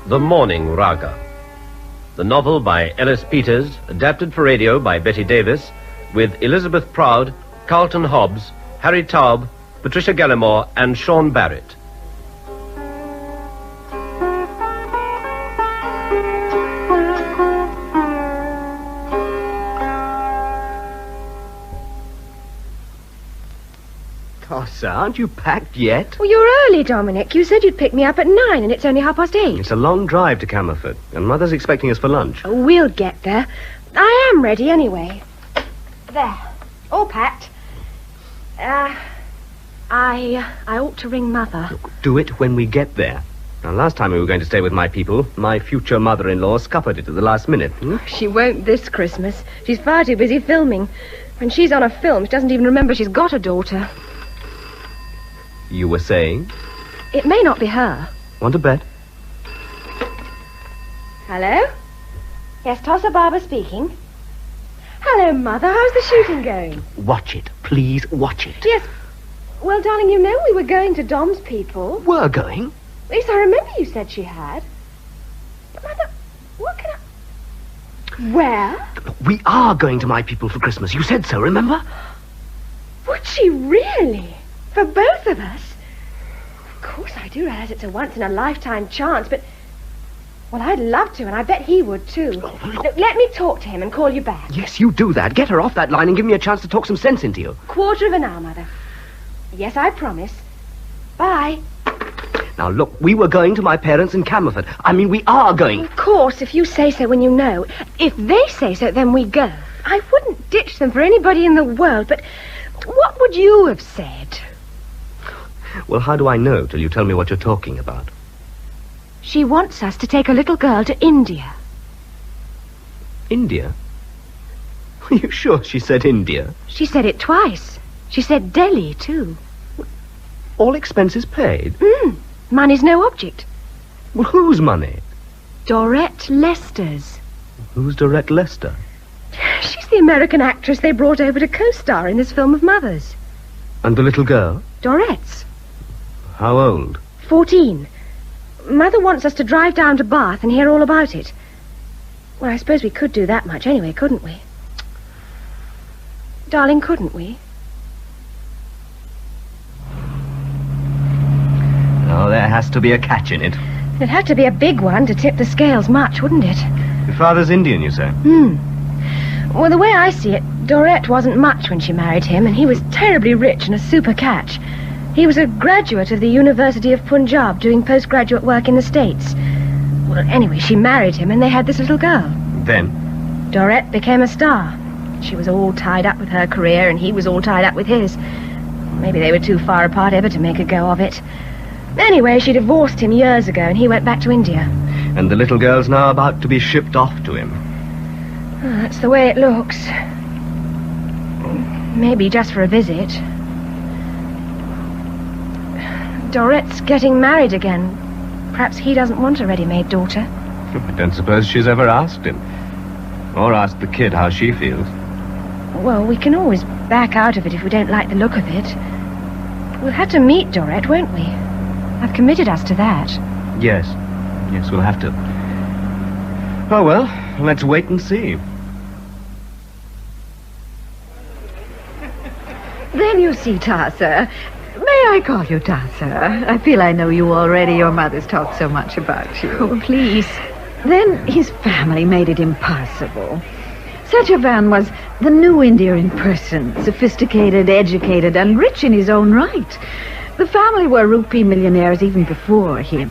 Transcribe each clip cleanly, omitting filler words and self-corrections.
The Mourning Raga. The novel by Ellis Peters, adapted for radio by Betty Davis, with Elizabeth Proud, Carleton Hobbs, Harry Towb, Patricia Gallimore and Sean Barrett. Tossa, aren't you packed yet? Well, you're early, Dominic. You said you'd pick me up at 9 and it's only 8:30. It's a long drive to Camerford, and Mother's expecting us for lunch. Oh, we'll get there. I am ready anyway. There. All packed. I ought to ring Mother. Look, do it when we get there. Now, last time we were going to stay with my people, my future mother-in-law scuppered it at the last minute. She won't this Christmas. She's far too busy filming. When she's on a film, she doesn't even remember she's got a daughter. You were saying? It may not be her. Want a bet? Hello? Yes, Tossa Barber speaking. Hello, Mother. How's the shooting going? Watch it. Please, watch it. Yes. Well, darling, you know we were going to Dom's people. We're going? Yes, I remember you said she had. But, Mother, what can I... Where? We are going to my people for Christmas. You said so, remember? Would she really? For both of us? Of course, I do realize it's a once-in-a-lifetime chance, but... Well, I'd love to, and I bet he would, too. Look, let me talk to him and call you back. Yes, you do that. Get her off that line and give me a chance to talk some sense into you. 1/4 Mother. Yes, I promise. Bye. Now, look, we were going to my parents in Camerford. I mean, we are going. Of course, if you say so when you know. If they say so, then we go. I wouldn't ditch them for anybody in the world, but what would you have said? Well, how do I know till you tell me what you're talking about? She wants us to take a little girl to India. India? Are you sure she said India? She said it twice. She said Delhi, too. All expenses paid? Money's no object. Well, whose money? Dorette Lester's. Who's Dorette Lester? She's the American actress they brought over to co-star in this film of Mother's. And the little girl? Dorette's. How old? 14. Mother wants us to drive down to Bath and hear all about it. Well, I suppose we could do that much anyway, couldn't we? Darling, couldn't we? Oh, there has to be a catch in it. It'd have to be a big one to tip the scales much, wouldn't it? Your father's Indian, you say? Well, the way I see it, Dorette wasn't much when she married him, and he was terribly rich and a super catch. He was a graduate of the University of Punjab doing postgraduate work in the States. Well, anyway, she married him and they had this little girl. Then? Dorette became a star. She was all tied up with her career and he was all tied up with his. Maybe they were too far apart ever to make a go of it. Anyway, she divorced him years ago and he went back to India. And the little girl's now about to be shipped off to him. Oh, that's the way it looks. Maybe just for a visit. Dorette's getting married again. Perhaps he doesn't want a ready-made daughter. I don't suppose she's ever asked him. Or asked the kid how she feels. Well, we can always back out of it if we don't like the look of it. We'll have to meet Dorette, won't we? I've committed us to that. Yes. Yes, we'll have to. Oh, well, let's wait and see. Then you see, Tossa. May I call you Tossa? I feel I know you already. Your mother's talked so much about you. Oh, please. Then his family made it impossible. Satyavan was the new India in person, sophisticated, educated, and rich in his own right. The family were rupee millionaires even before him.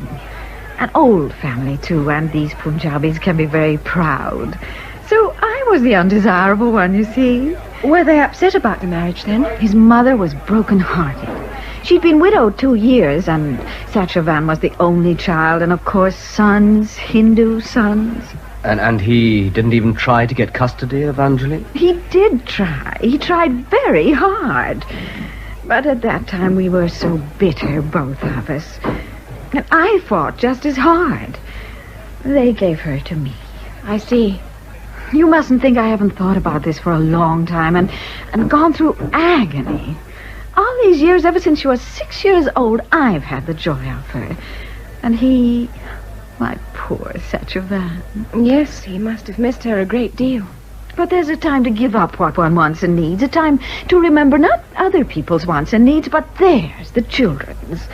An old family, too, and these Punjabis can be very proud. So I was the undesirable one, you see. Were they upset about the marriage, then? His mother was broken-hearted. She'd been widowed 2 years, and Satyavan was the only child, and of course sons, Hindu sons. And he didn't even try to get custody of Anjali? He did try. He tried very hard. But at that time we were so bitter, both of us. And I fought just as hard. They gave her to me. I see. You mustn't think I haven't thought about this for a long time and gone through agony. All these years, ever since she was 6 years old, I've had the joy of her. And he My poor Satyavan. Yes, he must have missed her a great deal. But there's a time to give up what one wants and needs, a time to remember not other people's wants and needs, but theirs, the children's.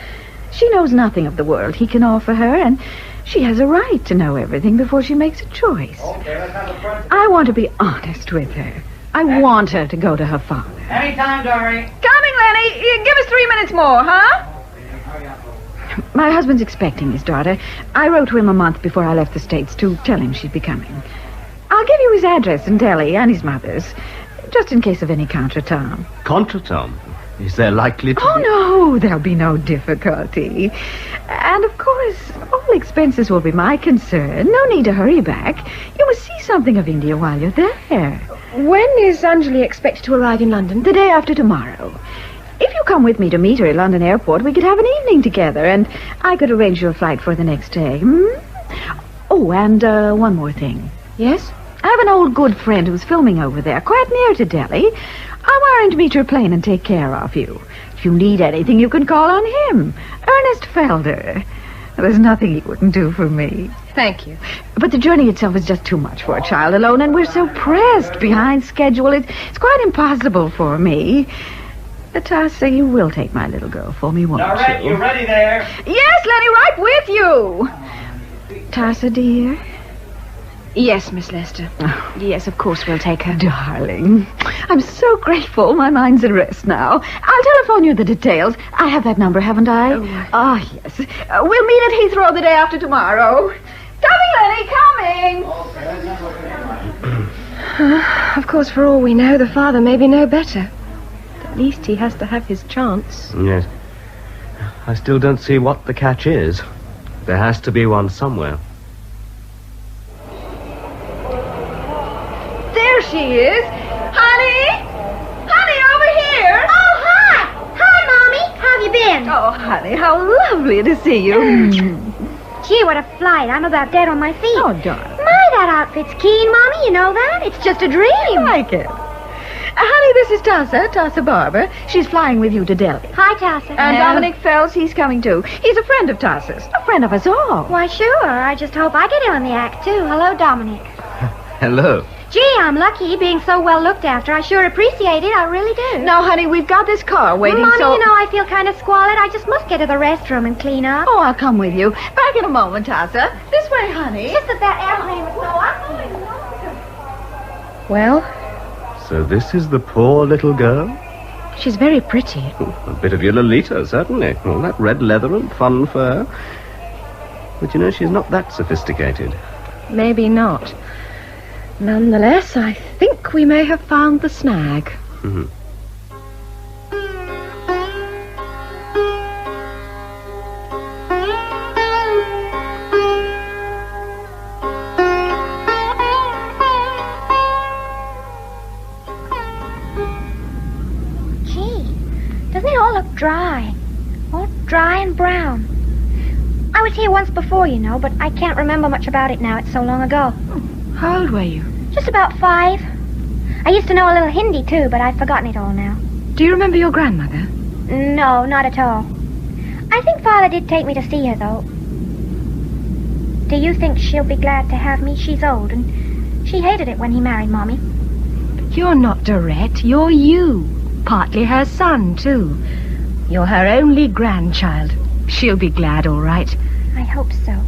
She knows nothing of the world he can offer her, and she has a right to know everything before she makes a choice. I want to be honest with her. I want her to go to her father. Anytime, Dory. Coming, Lenny. Give us 3 minutes more, huh? My husband's expecting his daughter. I wrote to him a month before I left the States to tell him she'd be coming. I'll give you his address in Delhi and his mother's, just in case of any contretemps. Contretemps? Is there likely to be... Oh, no, there'll be no difficulty. And, of course, all expenses will be my concern. No need to hurry back. You must see something of India while you're there. When is AnjH expected to arrive in London? The day after tomorrow. If you come with me to meet her at London Airport, we could have an evening together, and I could arrange your flight for the next day. Oh, and one more thing. Yes? I have an old good friend who's filming over there, quite near to Delhi. I'm wiring to meet your plane and take care of you. If you need anything, you can call on him. Ernest Felder. There's nothing he wouldn't do for me. Thank you. But the journey itself is just too much for a child alone, and we're so pressed behind schedule. It's quite impossible for me. Tossa, you will take my little girl for me, won't Dorette, you? you ready there? Yes, Lenny, right with you. Tossa, dear. Yes, Miss Lester. Yes, of course we'll take her. Darling, I'm so grateful. My mind's at rest now. I'll telephone you the details. I have that number, haven't I? Yes. We'll meet at Heathrow the day after tomorrow. Coming, Lenny, coming. Of course, for all we know, the father may be no better. At least he has to have his chance. Yes. I still don't see what the catch is. There has to be one somewhere. There she is. Honey! Honey, over here! Oh, hi! Hi, Mommy. How have you been? Oh, honey, how lovely to see you. Gee, what a flight. I'm about dead on my feet. Oh, darling. My, that outfit's keen, Mommy. You know that? It's just a dream. I like it. Honey, this is Tossa Barber. She's flying with you to Delhi. Hi, Tossa. And Dominic Fells, he's coming too. He's a friend of Tossa's. A friend of us all. Why, sure. I just hope I get in on the act, too. Hello, Dominic. Hello. Gee, I'm lucky being so well looked after. I sure appreciate it. I really do. Now, honey, we've got this car waiting, Mommy, so... you know, I feel kind of squalid. I just must get to the restroom and clean up. Oh, I'll come with you. Back in a moment, Tossa. This way, honey. Just that airplane was so up. Well, So this is the poor little girl? she's very pretty. A bit of your Lolita, certainly. All that red leather and fun fur. But you know, she's not that sophisticated. Maybe not. Nonetheless, I think we may have found the snag. Mm-hmm. Doesn't it all look dry? All dry and brown. I was here once before, you know, but I can't remember much about it now. It's so long ago. How old were you? Just about 5. I used to know a little Hindi, too, but I've forgotten it all now. Do you remember your grandmother? No, not at all. I think Father did take me to see her, though. Do you think she'll be glad to have me? She's old, and she hated it when he married Mommy. But you're not Dorette. You're you. Partly her son, too. You're her only grandchild. She'll be glad, all right. I hope so.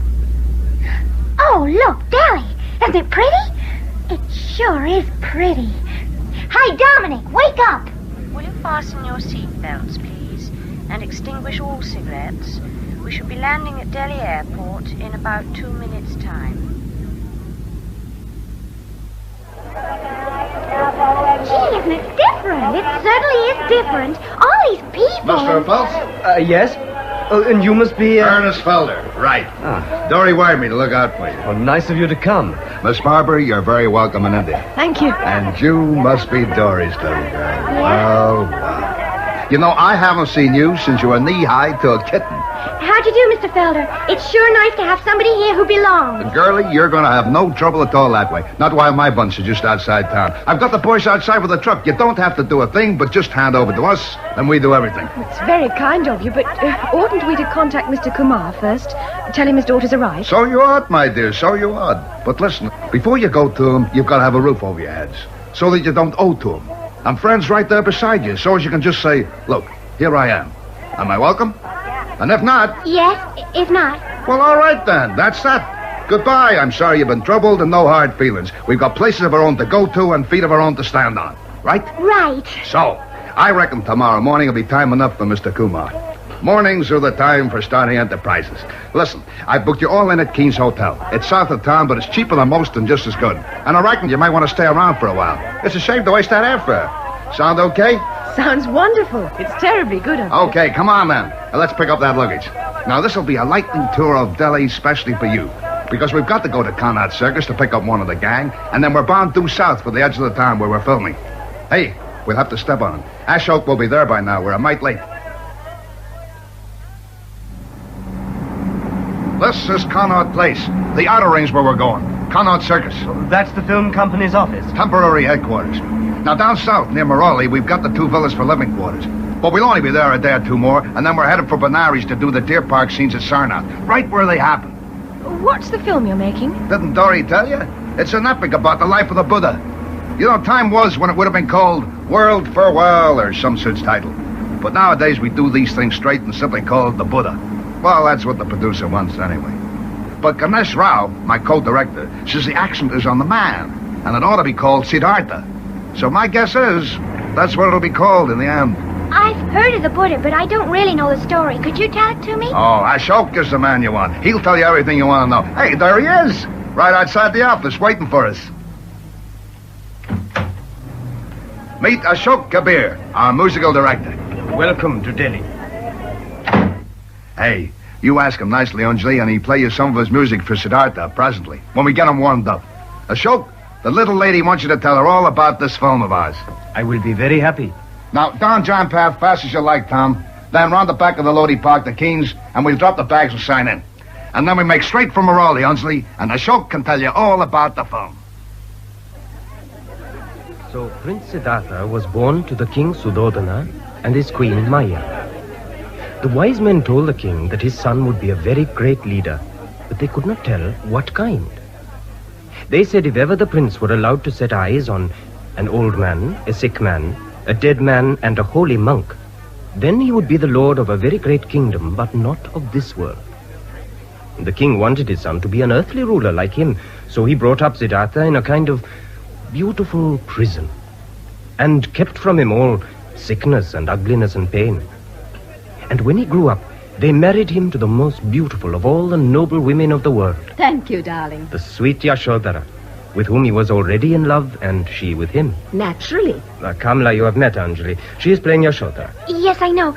Oh, look, Delhi. Isn't it pretty? It sure is pretty. Hi, Dominic, wake up. Will you fasten your seatbelts, please, and extinguish all cigarettes? We shall be landing at Delhi Airport in about 2 minutes' time. Gee, isn't it different? It certainly is different. All these people. Mr. Phelps? Yes? Oh, and you must be... Ernest Felder, right. Dory wired me to look out for you. Oh, nice of you to come. Miss Barber, you're very welcome in India. Thank you. And you must be Dory's little girl. Well, wow. You know, I haven't seen you since you were knee-high to a kitten. How'd you do, Mr. Felder? It's sure nice to have somebody here who belongs. Girlie, you're going to have no trouble at all that way. Not while my bunch is just outside town. I've got the boys outside with the truck. You don't have to do a thing, but just hand over to us, and we do everything. It's very kind of you, but oughtn't we to contact Mr. Kumar first? Tell him his daughter's arrived? So you ought, my dear, so you ought. But listen, before you go to him, you've got to have a roof over your heads, so that you don't owe to him. And friends right there beside you, so as you can just say, look, here I am. Am I welcome? And if not... Yes, if not. Well, all right then. That's that. Goodbye. I'm sorry you've been troubled and no hard feelings. We've got places of our own to go to and feet of our own to stand on. Right? Right. So, I reckon tomorrow morning will be time enough for Mr. Kumar. Mornings are the time for starting enterprises. Listen, I booked you all in at Keen's Hotel. It's south of town, but it's cheaper than most and just as good. And I reckon you might want to stay around for a while. It's a shame to waste that airfare. Sound okay? Sounds wonderful. It's terribly good of you. Okay, come on then. Now, let's pick up that luggage. Now, this will be a lightning tour of Delhi specially for you. Because we've got to go to Connaught Circus to pick up one of the gang, and then we're bound due south for the edge of the town where we're filming. Hey, we'll have to step on him. Ashok will be there by now. We're a mite late. This is Connaught Place, the outer rings where we're going. Connaught Circus. That's the film company's office. Temporary headquarters. Now, down south, near Morali, we've got the 2 villas for living quarters. But we'll only be there a day or 2 more, and then we're headed for Benares to do the deer park scenes at Sarnath, right where they happen. What's the film you're making? Didn't Dory tell you? It's an epic about the life of the Buddha. You know, time was when it would have been called World Farewell or some such title. But nowadays we do these things straight and simply call it the Buddha. Well, that's what the producer wants anyway. But Ganesh Rao, my co-director, says the accent is on the man, and it ought to be called Siddhartha. So my guess is that's what it'll be called in the end. I've heard of the Buddha, but I don't really know the story. Could you tell it to me? Oh, Ashok is the man you want. He'll tell you everything you want to know. Hey, there he is, right outside the office, waiting for us. Meet Ashok Kabir, our musical director. Welcome to Delhi. Hey, you ask him nicely, AnjH, and he'll play you some of his music for Siddhartha presently, when we get him warmed up. Ashok, the little lady wants you to tell her all about this film of ours. I will be very happy. Now, down John Path, fast as you like, Tom. Then round the back of the Lodi Park to Keen's, and we'll drop the bags and sign in. And then we make straight for Morali, AnjH, and Ashok can tell you all about the film. So Prince Siddhartha was born to the king Suddhodana and his queen Maya. The wise men told the king that his son would be a very great leader, but they could not tell what kind. They said if ever the prince were allowed to set eyes on an old man, a sick man, a dead man, and a holy monk, then he would be the lord of a very great kingdom, but not of this world. The king wanted his son to be an earthly ruler like him, so he brought up Siddhartha in a kind of beautiful prison, and kept from him all sickness and ugliness and pain. And when he grew up, they married him to the most beautiful of all the noble women of the world. Thank you, darling. The sweet Yashodhara, with whom he was already in love, and she with him. Naturally. Kamala, you have met AnjH. She is playing Yashodhara. Yes, I know.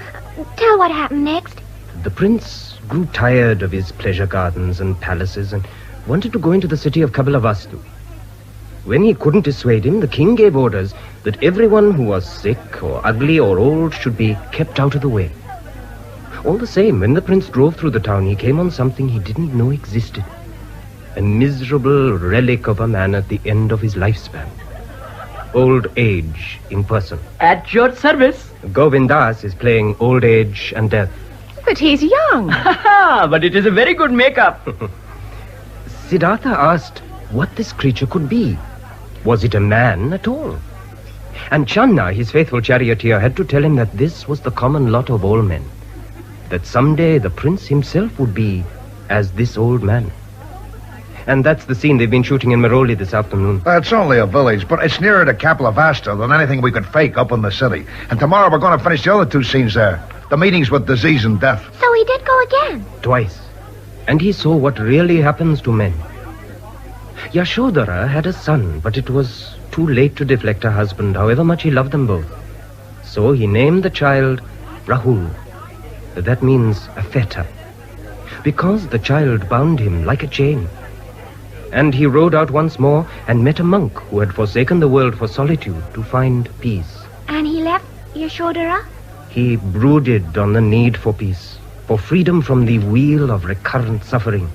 Tell what happened next. The prince grew tired of his pleasure gardens and palaces and wanted to go into the city of Kabilavastu. When he couldn't dissuade him, the king gave orders that everyone who was sick or ugly or old should be kept out of the way. All the same, when the prince drove through the town, he came on something he didn't know existed. A miserable relic of a man at the end of his lifespan. Old age in person. At your service. Govind is playing old age and death. But he's young. But it is a very good makeup. Siddhartha asked what this creature could be. Was it a man at all? And Channa, his faithful charioteer, had to tell him that this was the common lot of all men. That someday the prince himself would be as this old man. And that's the scene they've been shooting in Morali this afternoon. It's only a village, but it's nearer to Kaplavasta than anything we could fake up in the city. And tomorrow we're going to finish the other 2 scenes there. The meetings with disease and death. So he did go again? Twice. And he saw what really happens to men. Yashodhara had a son, but it was too late to deflect her husband, however much he loved them both. So he named the child Rahul. That means a fetter, because the child bound him like a chain. And he rode out once more and met a monk who had forsaken the world for solitude to find peace. And he left Yashodhara? He brooded on the need for peace, for freedom from the wheel of recurrent suffering,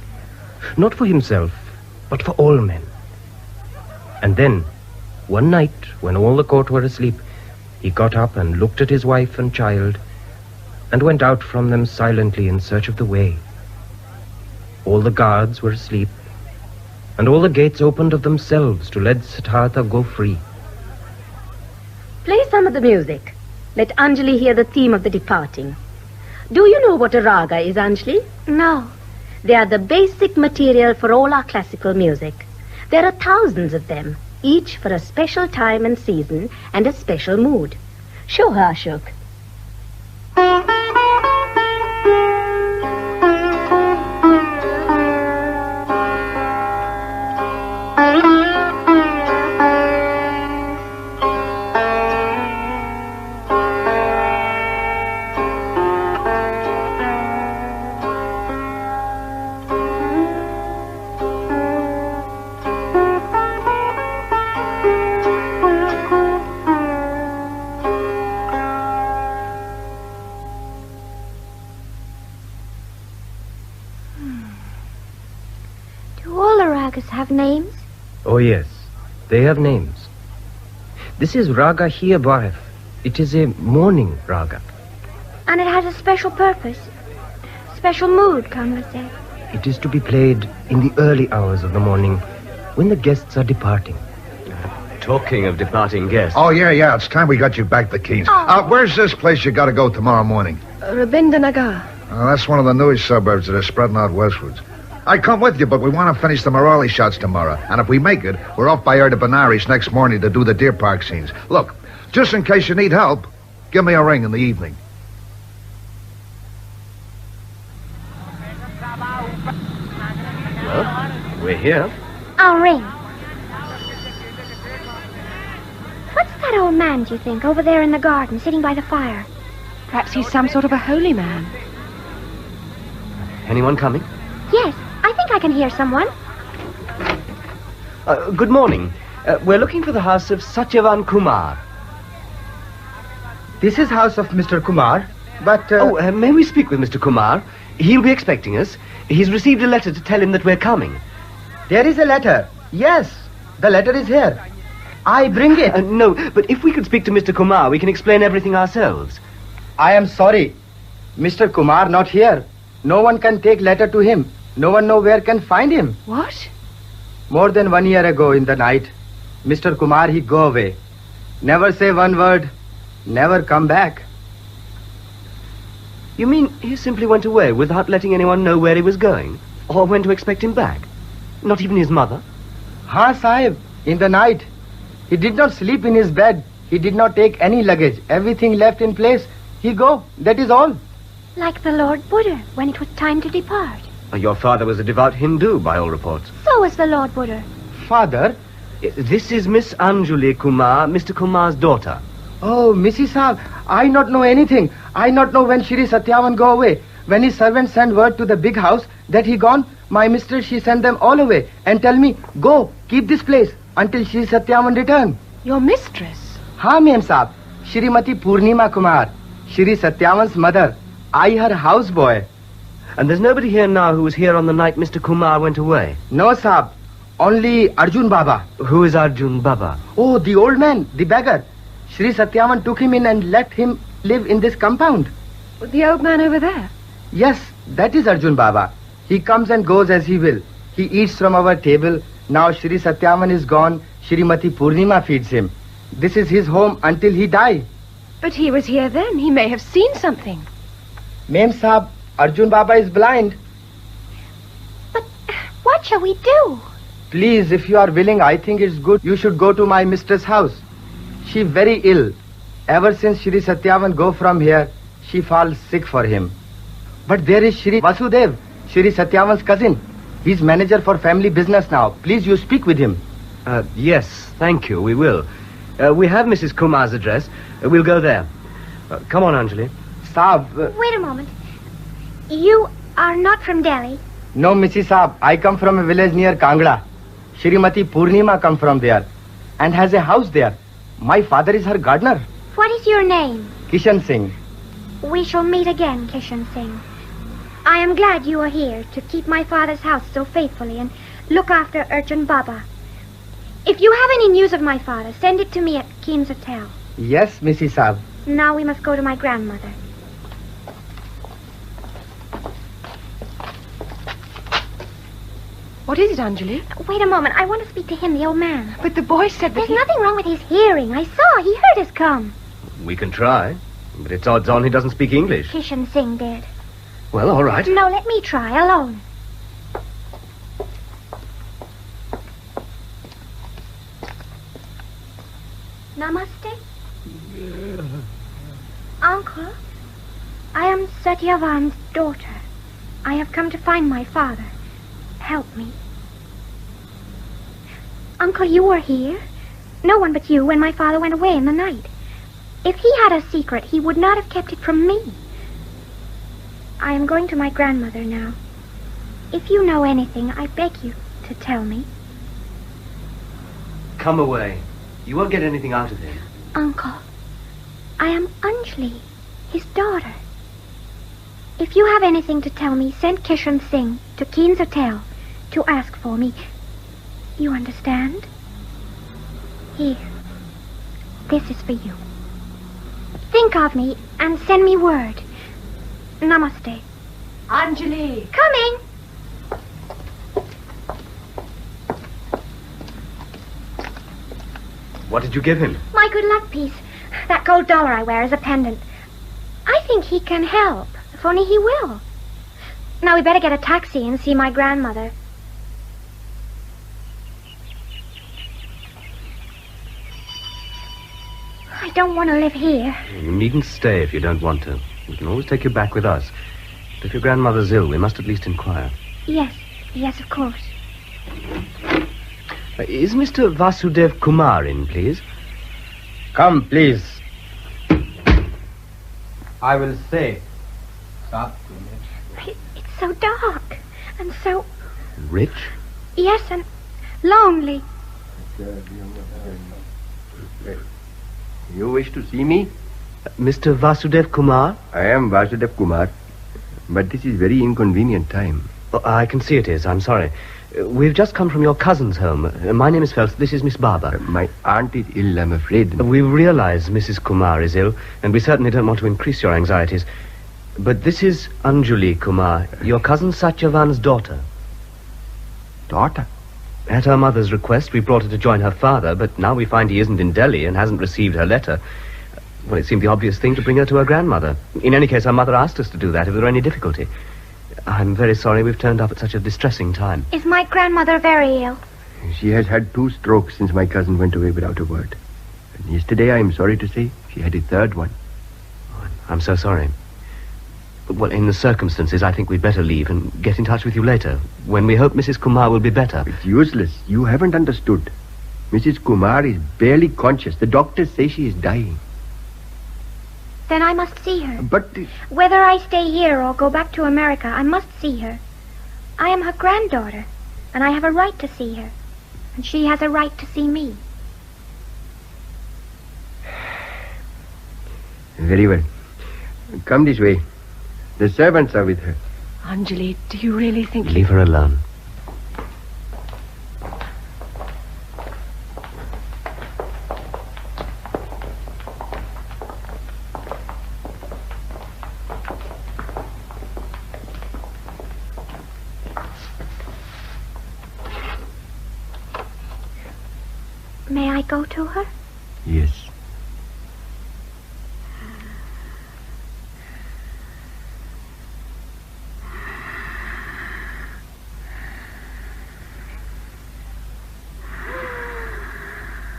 not for himself, but for all men. And then, one night, when all the court were asleep, he got up and looked at his wife and child, and went out from them silently in search of the way. All the guards were asleep, and all the gates opened of themselves to let Siddhartha go free. Play some of the music. Let Anjali hear the theme of the departing. Do you know what a raga is, Anjali? No. They are the basic material for all our classical music. There are thousands of them, each for a special time and season and a special mood. Show her, Ashok. Have names? Oh, yes. They have names. This is Raga Hiya Bharaf. It is a mourning raga. And it has a special purpose. Special mood, Kamala said. It is to be played in the early hours of the morning when the guests are departing. Talking of departing guests. Oh, yeah. It's time we got you back the keys. Oh. Where's this place you got to go tomorrow morning? Rabindranagar. That's one of the newest suburbs that are spreading out westwards. I come with you, but we want to finish the Morali shots tomorrow. And if we make it, we're off by air to Benares next morning to do the deer park scenes. Look, just in case you need help, give me a ring in the evening. Well, we're here. I'll ring. What's that old man, do you think, over there in the garden, sitting by the fire? Perhaps he's some sort of a holy man. Anyone coming? Yes, I think I can hear someone. Good morning. We're looking for the house of Satyavan Kumar. This is house of Mr. Kumar, but... may we speak with Mr. Kumar? He'll be expecting us. He's received a letter to tell him that we're coming. There is a letter. Yes, the letter is here. I bring it. No, but if we could speak to Mr. Kumar, we can explain everything ourselves. I am sorry. Mr. Kumar not here. No one can take letter to him. No one know where can find him. What? More than 1 year ago in the night, Mr. Kumar, he go away. Never say one word. Never come back. You mean he simply went away without letting anyone know where he was going? Or when to expect him back? Not even his mother? Ha, Sahib. In the night. He did not sleep in his bed. He did not take any luggage. Everything left in place. He go. That is all. Like the Lord Buddha, when it was time to depart. Your father was a devout Hindu, by all reports. So was the Lord Buddha. Father? This is Miss Anjali Kumar, Mr. Kumar's daughter. Oh, Mrs. Saab, I not know anything. I not know when Shri Satyavan go away. When his servant send word to the big house that he gone, my mistress, she send them all away and tell me, go, keep this place until Shri Satyavan return. Your mistress? Ha, Ma'am Saab. Shrimati Purnima Kumar, Shri Satyavan's mother. I her houseboy. And there's nobody here now who was here on the night Mr. Kumar went away? No, Saab. Only Arjun Baba. Who is Arjun Baba? Oh, the old man, the beggar. Shri Satyavan took him in and let him live in this compound. The old man over there? Yes, that is Arjun Baba. He comes and goes as he will. He eats from our table. Now Shri Satyavan is gone. Shrimati Purnima feeds him. This is his home until he die. But he was here then. He may have seen something. Ma'am Saab, Arjun Baba is blind. But what shall we do? Please, if you are willing, I think it's good you should go to my mistress' house. She very ill. Ever since Shri Satyavan go from here, she falls sick for him. But there is Shri Vasudev, Shri Satyavan's cousin. He's manager for family business now. Please, you speak with him. Yes, thank you, we will. We have Mrs. Kumar's address. We'll go there. Come on, Anjali. Saab. Wait a moment. You are not from Delhi? No, Mrs. Saab. I come from a village near Kangla. Shrimati Purnima come from there and has a house there. My father is her gardener. What is your name? Kishan Singh. We shall meet again, Kishan Singh. I am glad you are here to keep my father's house so faithfully and look after Urchin Baba. If you have any news of my father, send it to me at Keen's Hotel. Yes, Mrs. Saab. Now we must go to my grandmother. What is it, Anjali? Wait a moment. I want to speak to him, the old man. But the boy said that There's nothing wrong with his hearing. I saw. He heard us come. We can try, but it's odds on he doesn't speak English. Kishan Singh did. Well, all right. No, let me try alone. Namaste. Uncle, I am Satyavan's daughter. I have come to find my father. Help me. Uncle, you were here. No one but you when my father went away in the night. If he had a secret, he would not have kept it from me. I am going to my grandmother now. If you know anything, I beg you to tell me. Come away. You won't get anything out of him. Uncle, I am AnjH, his daughter. If you have anything to tell me, send Kishan Singh to Keen's Hotel to ask for me. You understand? Here. This is for you. Think of me and send me word. Namaste. Anjali! Coming! What did you give him? My good luck piece. That gold dollar I wear as a pendant. I think he can help, if only he will. Now we better get a taxi and see my grandmother. I don't want to live here. You needn't stay if you don't want to. We can always take you back with us. But if your grandmother's ill, we must at least inquire. Yes, of course. Is Mr. Vasudev Kumar in, please? Come, please. I will say. It's so dark and so... Rich? Yes, and lonely. You wish to see me? Mr. Vasudev Kumar? I am Vasudev Kumar, but this is very inconvenient time. Oh, I can see it is. I'm sorry. We've just come from your cousin's home. My name is Felder. This is Miss Baba. My aunt is ill, I'm afraid. We realize Mrs. Kumar is ill, and we certainly don't want to increase your anxieties. But this is AnjH Kumar, your cousin Satyavan's daughter. Daughter? At her mother's request, we brought her to join her father, but now we find he isn't in Delhi and hasn't received her letter. Well, it seemed the obvious thing to bring her to her grandmother. In any case, her mother asked us to do that if there were any difficulty. I'm very sorry we've turned up at such a distressing time. Is my grandmother very ill? She has had 2 strokes since my cousin went away without a word. And yesterday, I am sorry to say, she had a 3rd one. Oh, I'm so sorry. Well, in the circumstances, I think we'd better leave and get in touch with you later, when we hope Mrs. Kumar will be better. It's useless. You haven't understood. Mrs. Kumar is barely conscious. The doctors say she is dying. Then I must see her. But... Whether I stay here or go back to America, I must see her. I am her granddaughter, and I have a right to see her. And she has a right to see me. Very well. Come this way. The servants are with her. Anjali, do you really think... Leave her alone. May I go to her? Yes.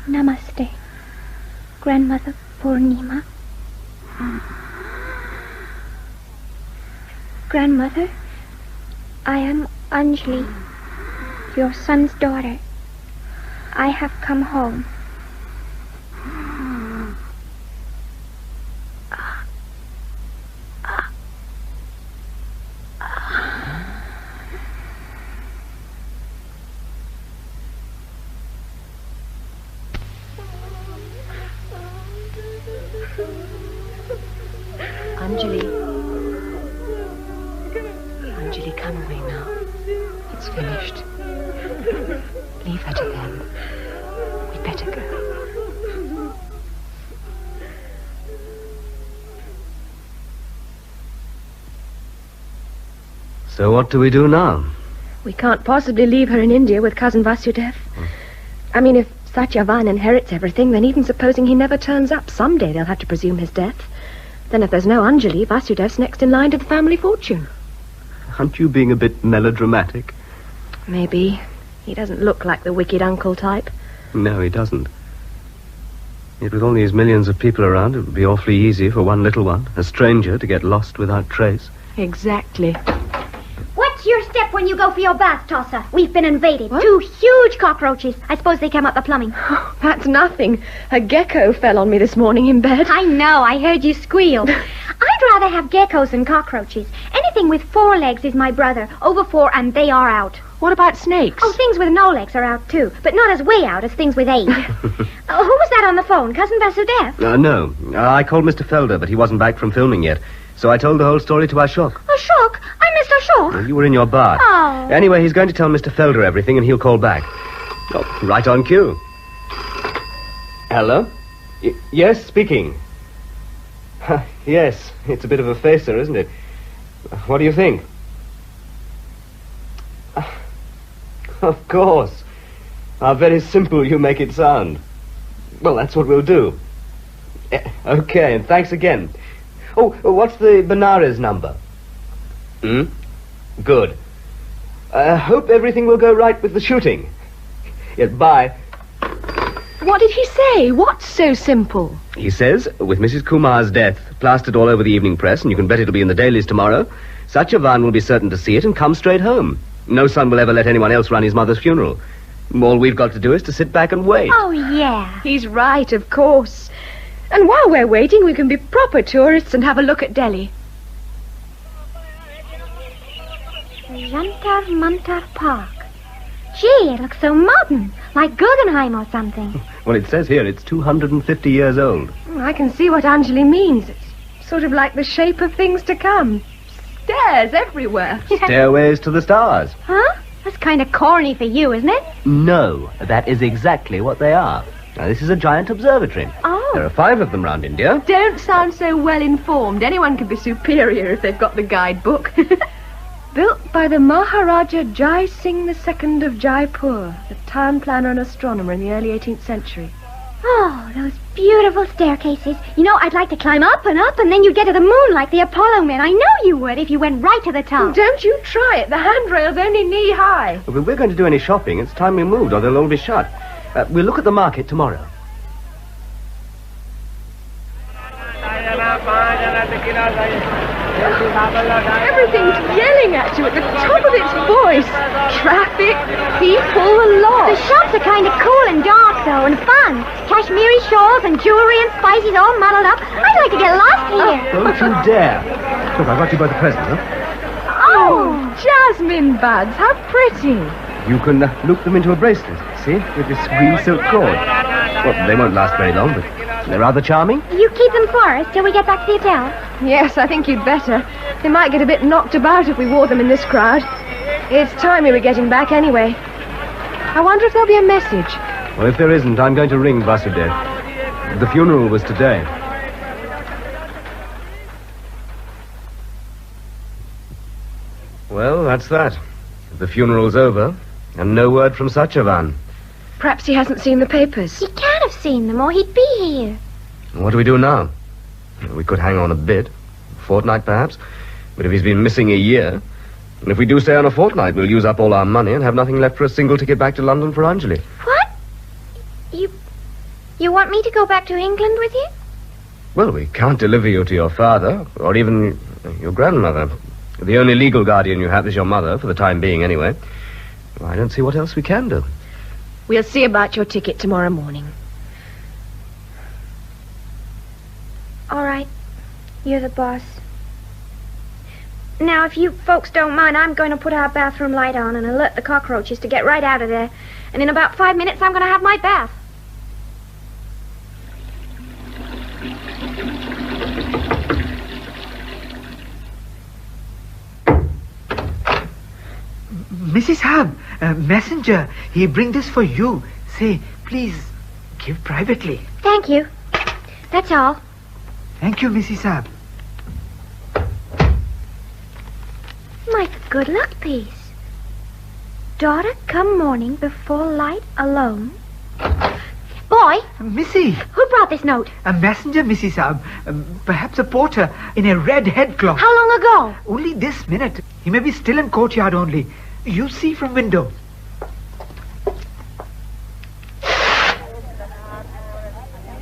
Namaste, Grandmother Purnima. Grandmother, I am AnjH, your son's daughter. I have come home. Anjali. Come away now. It's finished. Leave her to them. We'd better go. So what do we do now? We can't possibly leave her in India with cousin Vasudev. I mean, if Satyavan inherits everything, then even supposing he never turns up, someday they'll have to presume his death. Then if there's no AnjH, Vasudev's next in line to the family fortune. Aren't you being a bit melodramatic? Maybe. He doesn't look like the wicked uncle type. No, he doesn't. Yet with all these millions of people around, it would be awfully easy for one little one, a stranger, to get lost without trace. Exactly. What's your step when you go for your bath, Tossa? We've been invaded. What? 2 huge cockroaches. I suppose they came up the plumbing. Oh, that's nothing. A gecko fell on me this morning in bed. I know. I heard you squeal. I'd rather have geckos than cockroaches. Anything with 4 legs is my brother. Over 4 and they are out. What about snakes? Oh, things with no legs are out too, but not as way out as things with 8. Who was that on the phone? Cousin Vasudev? No. I called Mr. Felder, but he wasn't back from filming yet. So I told the whole story to Ashok. Ashok? I missed Ashok. Well, you were in your bar. Oh. Anyway, he's going to tell Mr. Felder everything, and he'll call back. Oh, right on cue. Hello? Yes, speaking. Yes, it's a bit of a facer, isn't it? What do you think? Of course. How very simple you make it sound. Well, that's what we'll do. Okay, and thanks again. Oh, what's the Benares number? Good. Hope everything will go right with the shooting. Yes, bye. What did he say? What's so simple? He says, with Mrs. Kumar's death plastered all over the evening press, and you can bet it'll be in the dailies tomorrow, Satyavan will be certain to see it and come straight home. No son will ever let anyone else run his mother's funeral. All we've got to do is to sit back and wait. Oh, yeah. He's right, of course. And while we're waiting, we can be proper tourists and have a look at Delhi. Jantar Mantar Park. Gee, it looks so modern, like Guggenheim or something. Well, it says here it's 250 years old. I can see what AnjH means. It's sort of like the shape of things to come. Stairs everywhere. Stairways to the stars. Huh? That's kind of corny for you, isn't it? No, that is exactly what they are. Now, this is a giant observatory. Oh. There are 5 of them round India. Don't sound so well informed. Anyone can be superior if they've got the guidebook. Built by the Maharaja Jai Singh II of Jaipur, the town planner and astronomer in the early 18th century. Oh, those beautiful staircases. You know, I'd like to climb up, and then you'd get to the moon like the Apollo men. I know you would if you went right to the top. Don't you try it. The handrail's only knee-high. Well, if we're going to do any shopping, it's time we moved, or they'll all be shut. We'll look at the market tomorrow. Everything's yelling at you at the top of its voice. Traffic, people, a lot. The shops are kind of cool and dark, though, and fun. Kashmiri shawls and jewelry and spices all muddled up. I'd like to get lost here. Don't you dare. Look, I got you by the present, huh? Oh, jasmine buds, how pretty. You can loop them into a bracelet, see, with this green silk cord. Well, they won't last very long, but they're rather charming. You keep them for us till we get back to the hotel? Yes, I think you'd better. They might get a bit knocked about if we wore them in this crowd. It's time we were getting back anyway. I wonder if there'll be a message. Well, if there isn't, I'm going to ring Vasudev. The funeral was today. Well, that's that. The funeral's over, and no word from Satyavan. Perhaps he hasn't seen the papers. He can't have seen them, or he'd be here. What do we do now? We could hang on a bit. A fortnight, perhaps. But if he's been missing a year... And if we do stay on a fortnight, we'll use up all our money and have nothing left for a single ticket back to London for AnjH. What? You want me to go back to England with you? Well, we can't deliver you to your father, or even your grandmother. The only legal guardian you have is your mother, for the time being, anyway. Well, I don't see what else we can do. We'll see about your ticket tomorrow morning. All right. You're the boss. Now, if you folks don't mind, I'm going to put our bathroom light on and alert the cockroaches to get right out of there. And in about 5 minutes, I'm going to have my bath. Mrs. Hebb, messenger, he bring this for you. Say, please, give privately. Thank you. That's all. Thank you, Mrs. Hebb. My good luck piece. Daughter come morning before light alone. Boy! Missy! Who brought this note? A messenger, Mrs. Hebb. Perhaps a porter in a red headcloth. How long ago? Only this minute. He may be still in courtyard only. You see from window.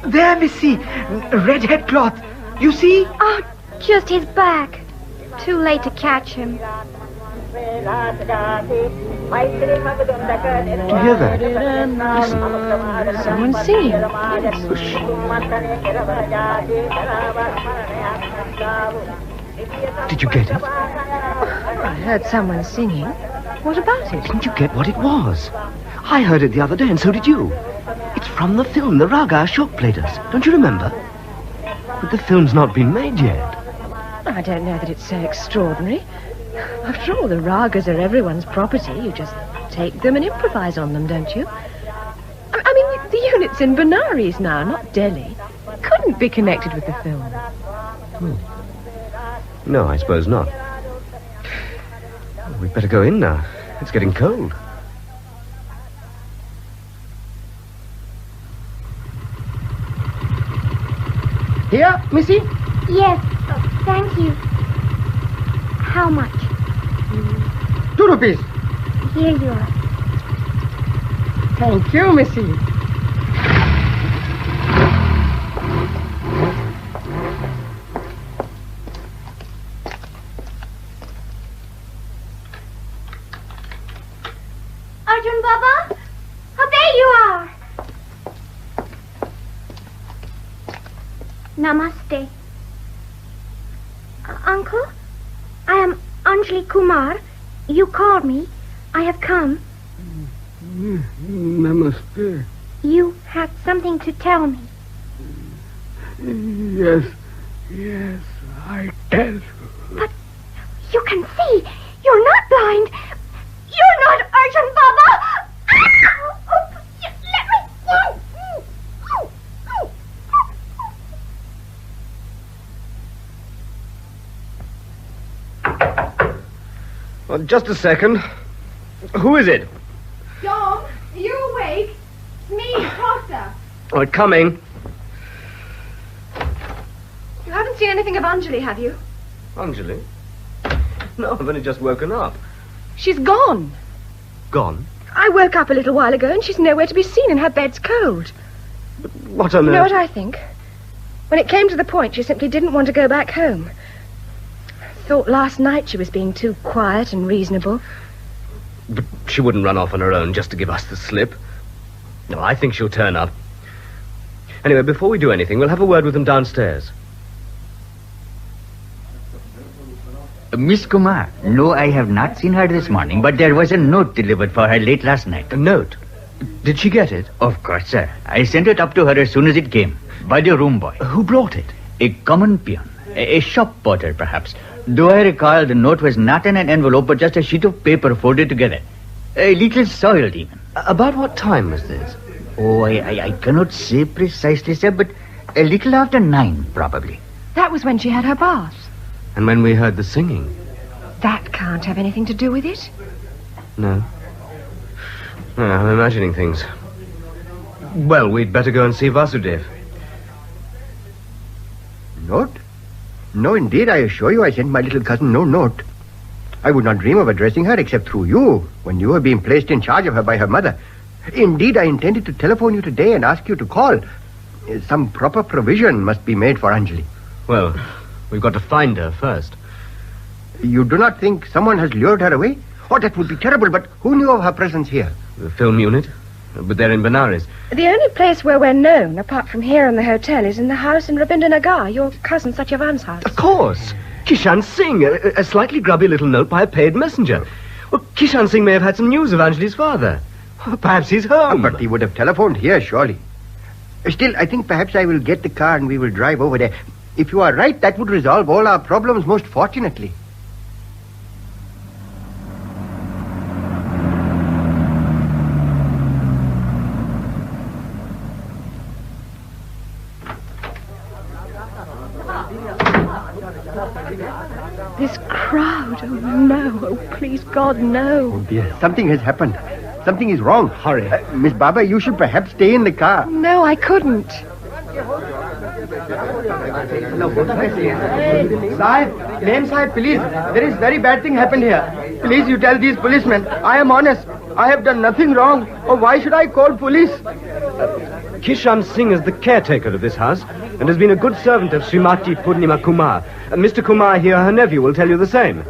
There, Missy. Red headcloth. You see? Oh, just his back. Too late to catch him. Do you hear that? Listen. Someone's singing. Did you get it? I heard someone singing. What about it? Didn't you get what it was? I heard it the other day, and so did you. It's from the film, the Raga Ashok played us. Don't you remember? But the film's not been made yet. I don't know that it's so extraordinary. After all, the ragas are everyone's property. You just take them and improvise on them, don't you? I mean, the unit's in Benares now, not Delhi. Couldn't be connected with the film. No, I suppose not. Well, we'd better go in now. It's getting cold. Here, Missy? Yes, thank you. How much? 2 rupees. Here you are. Thank you, Missy. Arjun Baba? Oh, there you are. Namaste. Uncle, I am AnjH Kumar. You called me. I have come. Namaste. You have something to tell me. Yes, I tell you. But you can see. You're not blind. You're not Arjun Baba. Let me go. Well, just a second. Who is it? John, are you awake? It's me, Tossa. Oh, coming. You haven't seen anything of Anjali, have you? Anjali? No, I've only just woken up. She's gone. Gone? I woke up a little while ago and she's nowhere to be seen and her bed's cold. What on You earth? know what I think? When it came to the point, she simply didn't want to go back home. Thought last night she was being too quiet and reasonable. But she wouldn't run off on her own just to give us the slip. No, I think she'll turn up. Anyway, before we do anything, we'll have a word with them downstairs. Miss Kumar, no, I have not seen her this morning, but there was a note delivered for her late last night. A note? Did she get it? Of course, sir. I sent it up to her as soon as it came, by the room boy. Who brought it? A common peon. A shop porter, perhaps. Though I recall the note was not in an envelope, but just a sheet of paper folded together. A little soiled, even. About what time was this? Oh, I cannot say precisely, sir, but a little after 9, probably. That was when she had her bath. And when we heard the singing? That can't have anything to do with it. No. No, I'm imagining things. Well, we'd better go and see Vasudev. Note? No, indeed, I assure you I sent my little cousin no note. I would not dream of addressing her except through you, when you were being placed in charge of her by her mother. Indeed, I intended to telephone you today and ask you to call. Some proper provision must be made for Anjali. Well, we've got to find her first. You do not think someone has lured her away? Oh, that would be terrible, but who knew of her presence here? The film unit? But they're in Benares. The only place where we're known, apart from here and the hotel, is in the house in Rabindranagar, your cousin Satyavan's house. Of course. Kishan Singh, a slightly grubby little note by a paid messenger. Well, Kishan Singh may have had some news of Anjali's father. Perhaps he's home. But he would have telephoned here, surely. Still, I think perhaps I will get the car and we will drive over there. If you are right, that would resolve all our problems most fortunately. This crowd. Oh, no. Oh, please, God, no. Oh, dear. Something has happened. Something is wrong. Hurry. Miss Baba, you should perhaps stay in the car. No, I couldn't. Saaed, Name Saaed, please. There is very bad thing happened here. Please, you tell these policemen. I am honest. I have done nothing wrong. Oh, why should I call police? Kishan Singh is the caretaker of this house and has been a good servant of Srimati Purnima Kumar. And Mr. Kumar here, her nephew, will tell you the same.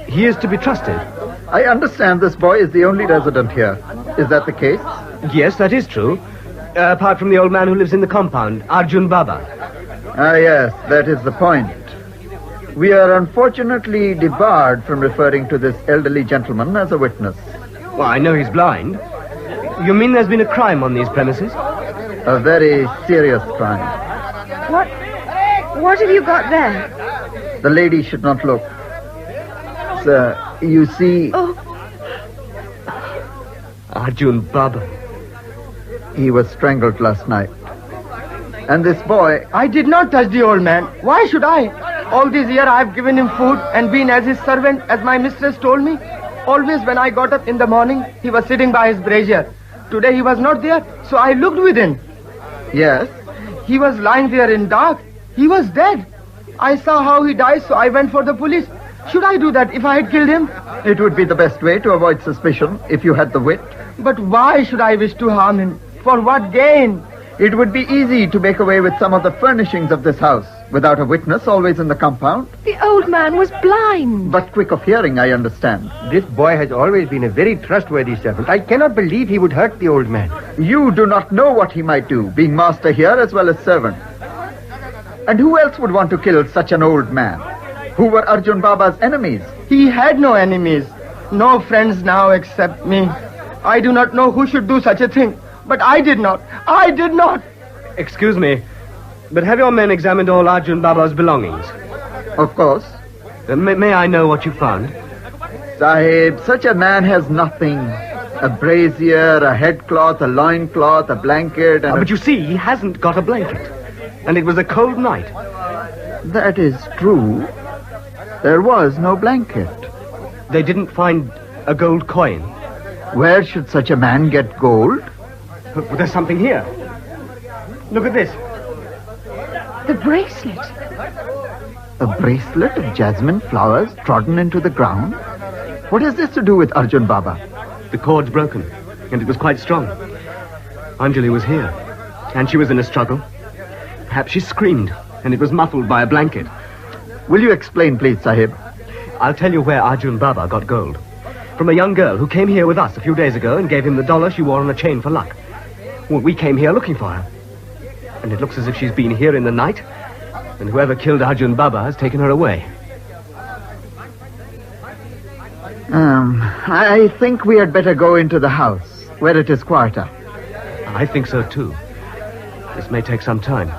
He is to be trusted. I understand this boy is the only resident here. Is that the case? Yes, that is true. Apart from the old man who lives in the compound, Arjun Baba. Ah, yes, that is the point. We are unfortunately debarred from referring to this elderly gentleman as a witness. Well, I know he's blind. You mean there's been a crime on these premises? A very serious crime. What have you got there? The lady should not look. Sir, you see... Oh. Arjun Baba. He was strangled last night. And this boy... I did not touch the old man. Why should I? All these years I have given him food and been as his servant, as my mistress told me. Always when I got up in the morning, he was sitting by his brazier. Today he was not there, so I looked within. Yes? He was lying there in dark. He was dead. I saw how he died, so I went for the police. Should I do that if I had killed him? It would be the best way to avoid suspicion if you had the wit. But why should I wish to harm him? For what gain? It would be easy to make away with some of the furnishings of this house, without a witness always in the compound. The old man was blind. But quick of hearing, I understand. This boy has always been a very trustworthy servant. I cannot believe he would hurt the old man. You do not know what he might do, being master here as well as servant. And who else would want to kill such an old man? Who were Arjun Baba's enemies? He had no enemies. No friends now except me. I do not know who should do such a thing. But I did not. I did not. Excuse me, but have your men examined all Arjun Baba's belongings? Of course. May I know what you found? Sahib, such a man has nothing. A brazier, a headcloth, a loincloth, a blanket, and But you see, he hasn't got a blanket. And it was a cold night. That is true. There was no blanket. They didn't find a gold coin. Where should such a man get gold? But there's something here. Look at this. The bracelet. A bracelet of jasmine flowers trodden into the ground? What has this to do with Arjun Baba? The cord's broken, and it was quite strong. Anjali was here, and she was in a struggle. Perhaps she screamed, and it was muffled by a blanket. Will you explain, please, Sahib? I'll tell you where Arjun Baba got gold. From a young girl who came here with us a few days ago and gave him the $1 she wore on a chain for luck. Well, we came here looking for her. And it looks as if she's been here in the night, and whoever killed Arjun Baba has taken her away. I think we had better go into the house, where it is quieter. I think so, too. This may take some time.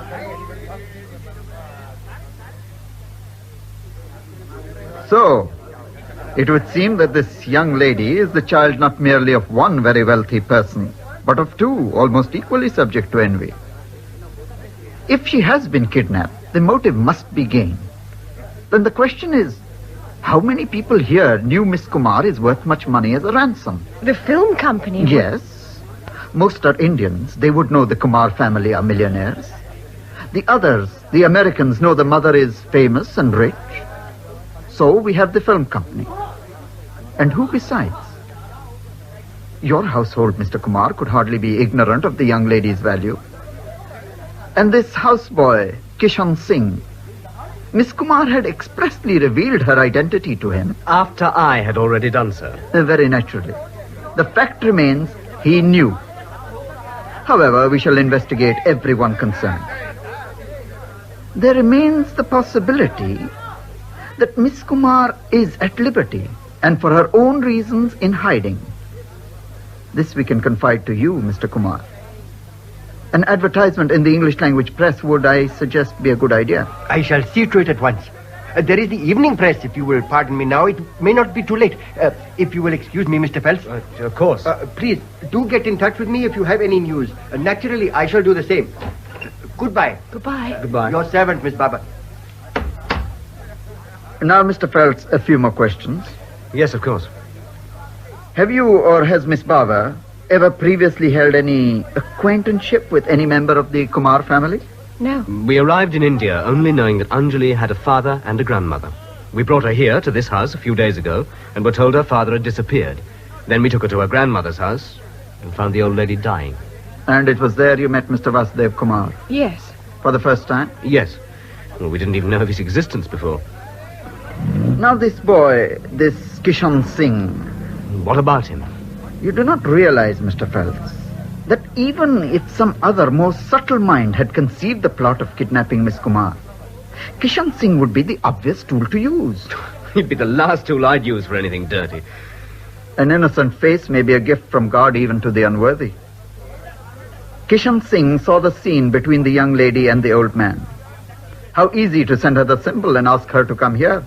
So, it would seem that this young lady is the child not merely of one very wealthy person, but of two, almost equally subject to envy. If she has been kidnapped, the motive must be gain. Then the question is, how many people here knew Miss Kumar is worth much money as a ransom? The film company? Yes. Most are Indians. They would know the Kumar family are millionaires. The others, the Americans, know the mother is famous and rich. So we have the film company. And who besides? Your household, Mr. Kumar, could hardly be ignorant of the young lady's value. And this houseboy, Kishan Singh, Miss Kumar had expressly revealed her identity to him. After I had already done so. Very naturally. The fact remains, he knew. However, we shall investigate everyone concerned. There remains the possibility that Miss Kumar is at liberty and for her own reasons in hiding. This we can confide to you, Mr. Kumar. An advertisement in the English language press would, I suggest, be a good idea. I shall see to it at once. There is the evening press, if you will pardon me now. It may not be too late. If you will excuse me, Mr. Phelps. Of course. Please, do get in touch with me if you have any news. Naturally, I shall do the same. Goodbye. Goodbye. Goodbye. Your servant, Miss Baba. Now, Mr. Phelps, a few more questions. Yes, of course. Have you or has Miss Baba ever previously held any acquaintanceship with any member of the Kumar family? No. We arrived in India only knowing that Anjali had a father and a grandmother. We brought her here to this house a few days ago and were told her father had disappeared. Then we took her to her grandmother's house and found the old lady dying. And it was there you met Mr. Vasudev Kumar? Yes. For the first time? Yes. Well, we didn't even know of his existence before. Now this boy, this Kishan Singh... What about him? You do not realize, Mr. Phelps, that even if some other, more subtle mind had conceived the plot of kidnapping Miss Kumar, Kishan Singh would be the obvious tool to use. He'd be the last tool I'd use for anything dirty. An innocent face may be a gift from God even to the unworthy. Kishan Singh saw the scene between the young lady and the old man. How easy to send her the symbol and ask her to come here.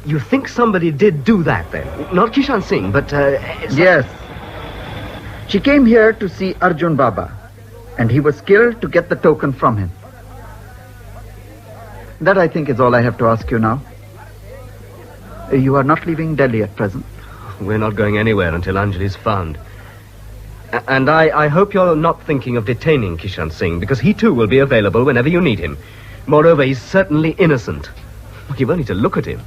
You think somebody did do that, then? Not Kishan Singh, but... Yes. She came here to see Arjun Baba, and he was killed to get the token from him. That, I think, is all I have to ask you now. You are not leaving Delhi at present? We're not going anywhere until Anjali's found. And I hope you're not thinking of detaining Kishan Singh, because he too will be available whenever you need him. Moreover, he's certainly innocent. You've only to look at him.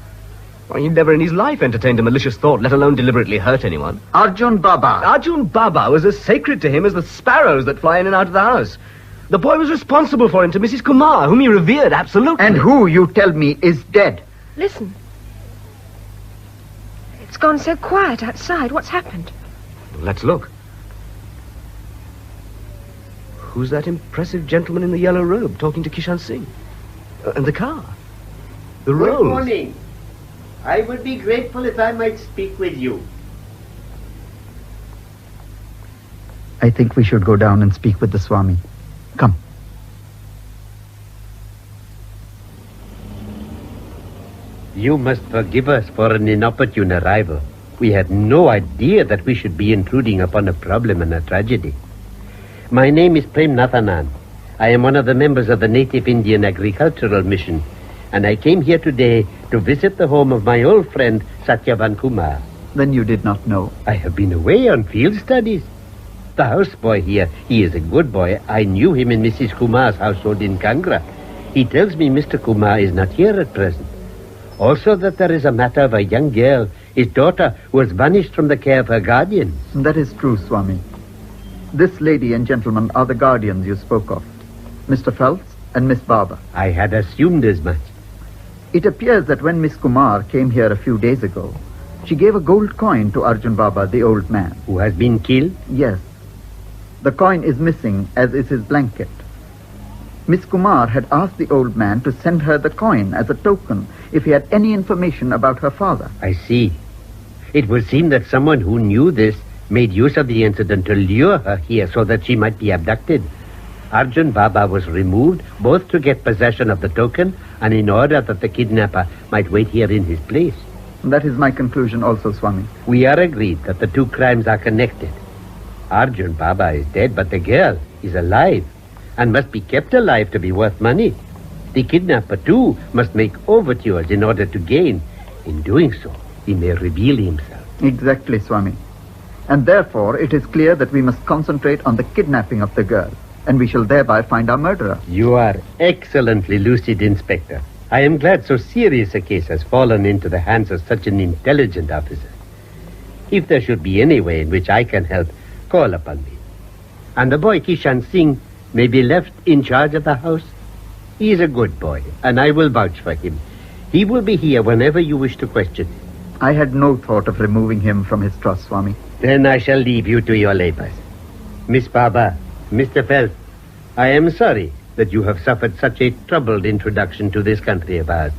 Why, he never in his life entertained a malicious thought, let alone deliberately hurt anyone. Arjun Baba. Arjun Baba was as sacred to him as the sparrows that fly in and out of the house. The boy was responsible for him to Mrs. Kumar, whom he revered absolutely. And who, you tell me, is dead? Listen. It's gone so quiet outside. What's happened? Let's look. Who's that impressive gentleman in the yellow robe talking to Kishan Singh? And the car. The road. Good morning. I would be grateful if I might speak with you. I think we should go down and speak with the Swami. Come. You must forgive us for an inopportune arrival. We had no idea that we should be intruding upon a problem and a tragedy. My name is Prem Nathanan. I am one of the members of the Native Indian Agricultural Mission, and I came here today to visit the home of my old friend Satyavan Kumar. Then you did not know? I have been away on field studies. The houseboy here, he is a good boy. I knew him in Mrs. Kumar's household in Kangra. He tells me Mr. Kumar is not here at present. Also that there is a matter of a young girl, his daughter, who has vanished from the care of her guardians. That is true, Swami. This lady and gentleman are the guardians you spoke of, Mr. Phelps and Miss Baba. I had assumed as much. It appears that when Miss Kumar came here a few days ago, she gave a gold coin to Arjun Baba, the old man. Who has been killed? Yes. The coin is missing, as is his blanket. Miss Kumar had asked the old man to send her the coin as a token if he had any information about her father. I see. It would seem that someone who knew this made use of the incident to lure her here so that she might be abducted. Arjun Baba was removed both to get possession of the token and in order that the kidnapper might wait here in his place. That is my conclusion also, Swami. We are agreed that the two crimes are connected. Arjun Baba is dead, but the girl is alive and must be kept alive to be worth money. The kidnapper, too, must make overtures in order to gain. In doing so, he may reveal himself. Exactly, Swami. And therefore, it is clear that we must concentrate on the kidnapping of the girl, and we shall thereby find our murderer. You are excellently lucid, Inspector. I am glad so serious a case has fallen into the hands of such an intelligent officer. If there should be any way in which I can help, call upon me. And the boy Kishan Singh may be left in charge of the house. He is a good boy, and I will vouch for him. He will be here whenever you wish to question him. I had no thought of removing him from his trust, Swami. Then I shall leave you to your labors. Miss Baba, Mr. Phelps, I am sorry that you have suffered such a troubled introduction to this country of ours.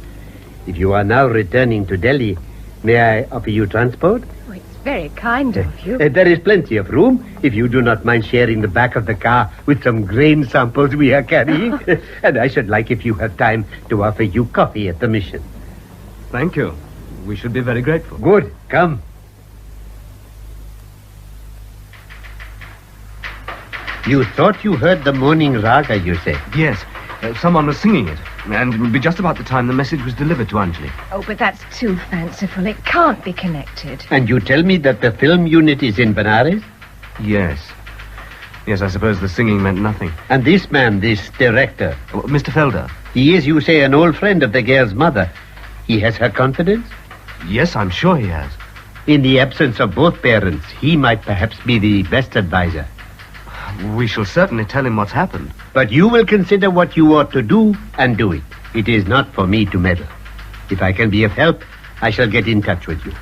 If you are now returning to Delhi, may I offer you transport? Oh, it's very kind of you. There is plenty of room, if you do not mind sharing the back of the car with some grain samples we are carrying. And I should like, if you have time, to offer you coffee at the mission. Thank you. We should be very grateful. Good. Come. You thought you heard the Mourning Raga, you said? Yes. Someone was singing it. And it would be just about the time the message was delivered to AnjH. Oh, but that's too fanciful. It can't be connected. And you tell me that the film unit is in Benares? Yes. Yes, I suppose the singing meant nothing. And this man, this director? Mr. Felder. He is, you say, an old friend of the girl's mother. He has her confidence? Yes, I'm sure he has. In the absence of both parents, he might perhaps be the best advisor. We shall certainly tell him what's happened. But you will consider what you ought to do and do it. It is not for me to meddle. If I can be of help, I shall get in touch with you.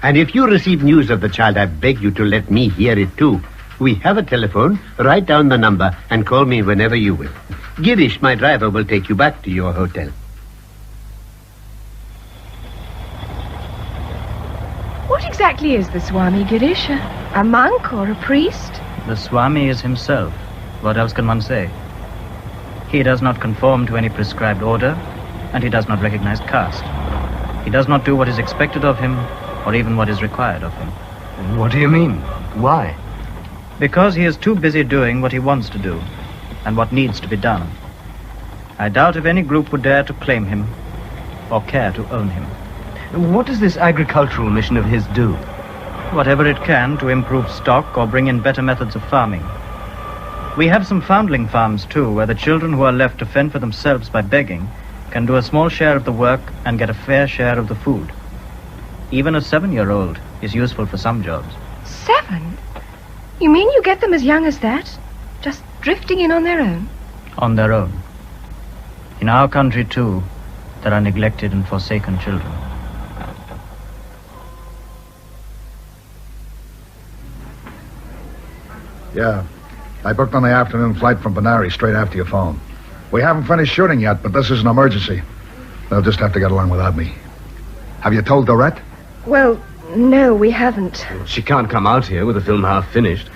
And if you receive news of the child, I beg you to let me hear it too. We have a telephone. Write down the number and call me whenever you will. Girish, my driver, will take you back to your hotel. What exactly is the Swami, Girish? A monk or a priest? The Swami is himself. What else can one say? He does not conform to any prescribed order, and he does not recognize caste. He does not do what is expected of him, or even what is required of him. What do you mean? Why? Because he is too busy doing what he wants to do, and what needs to be done. I doubt if any group would dare to claim him, or care to own him. What does this agricultural mission of his do? Whatever it can to improve stock or bring in better methods of farming. We have some foundling farms, too, where the children who are left to fend for themselves by begging can do a small share of the work and get a fair share of the food. Even a 7-year-old is useful for some jobs. 7? You mean you get them as young as that? Just drifting in on their own? On their own. In our country, too, there are neglected and forsaken children. Yeah. I booked on the afternoon flight from Benares straight after your phone. We haven't finished shooting yet, but this is an emergency. They'll just have to get along without me. Have you told Dorette? Well, no, we haven't. She can't come out here with the film half finished.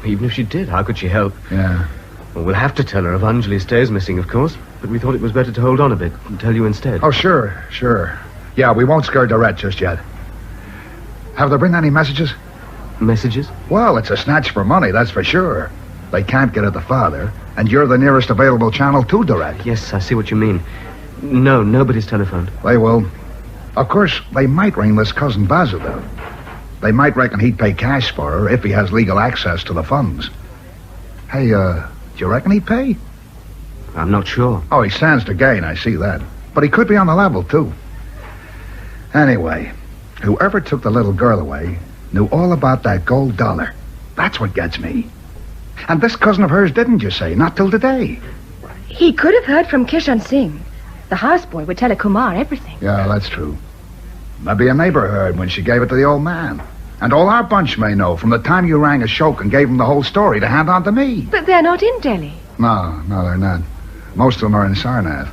Even if she did, how could she help? Yeah. Well, we'll have to tell her if AnjH stays missing, of course. But we thought it was better to hold on a bit and tell you instead. Oh, sure. Yeah, we won't scare Dorette just yet. Have they bring any messages? Messages? Well, it's a snatch for money, that's for sure. They can't get at the father, and you're the nearest available channel to Dorette. Yes, I see what you mean. No, nobody's telephoned. They will. Of course, they might ring this cousin Vasudev. They might reckon he'd pay cash for her if he has legal access to the funds. Hey, do you reckon he'd pay? I'm not sure. Oh, he stands to gain, I see that. But he could be on the level, too. Anyway, whoever took the little girl away knew all about that gold dollar. That's what gets me. And this cousin of hers didn't, you say? Not till today. He could have heard from Kishan Singh. The houseboy would tell Kumar everything. Yeah, that's true. Maybe a neighbor heard when she gave it to the old man. And all our bunch may know from the time you rang Ashok and gave him the whole story to hand on to me. But they're not in Delhi. No, they're not. Most of them are in Sarnath.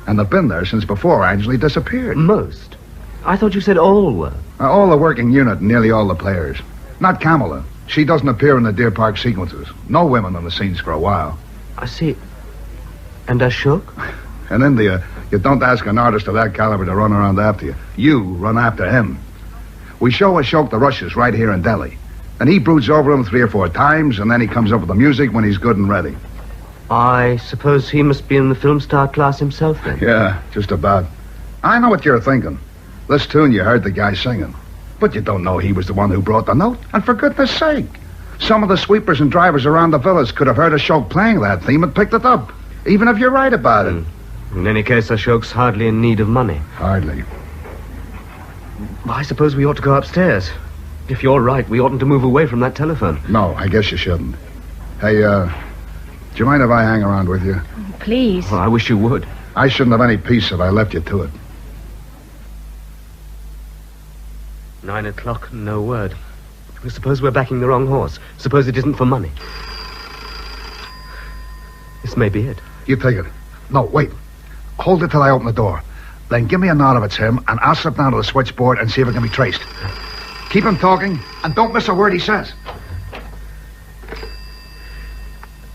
And they've been there since before AnjH disappeared. Most? I thought you said all were. All the working unit and nearly all the players. Not Kamala. She doesn't appear in the Deer Park sequences. No women on the scenes for a while. I see. And Ashok? In India, you don't ask an artist of that caliber to run around after you. You run after him. We show Ashok the rushes right here in Delhi. And he broods over them 3 or 4 times, and then he comes up with the music when he's good and ready. I suppose he must be in the film star class himself, then? Yeah, just about. I know what you're thinking. This tune you heard the guy singing. But you don't know he was the one who brought the note. And for goodness sake, some of the sweepers and drivers around the villas could have heard Ashok playing that theme and picked it up. Even if you're right about it. In any case, Ashok's hardly in need of money. Hardly. I suppose we ought to go upstairs. If you're right, we oughtn't to move away from that telephone. No, I guess you shouldn't. Hey, do you mind if I hang around with you? Please. Oh, I wish you would. I shouldn't have any peace if I left you to it. 9 o'clock, no word. Suppose we're backing the wrong horse. Suppose it isn't for money. This may be it. You take it. No, wait. Hold it till I open the door. Then give me a nod if it's him, and I'll slip down to the switchboard and see if it can be traced. Keep him talking, and don't miss a word he says.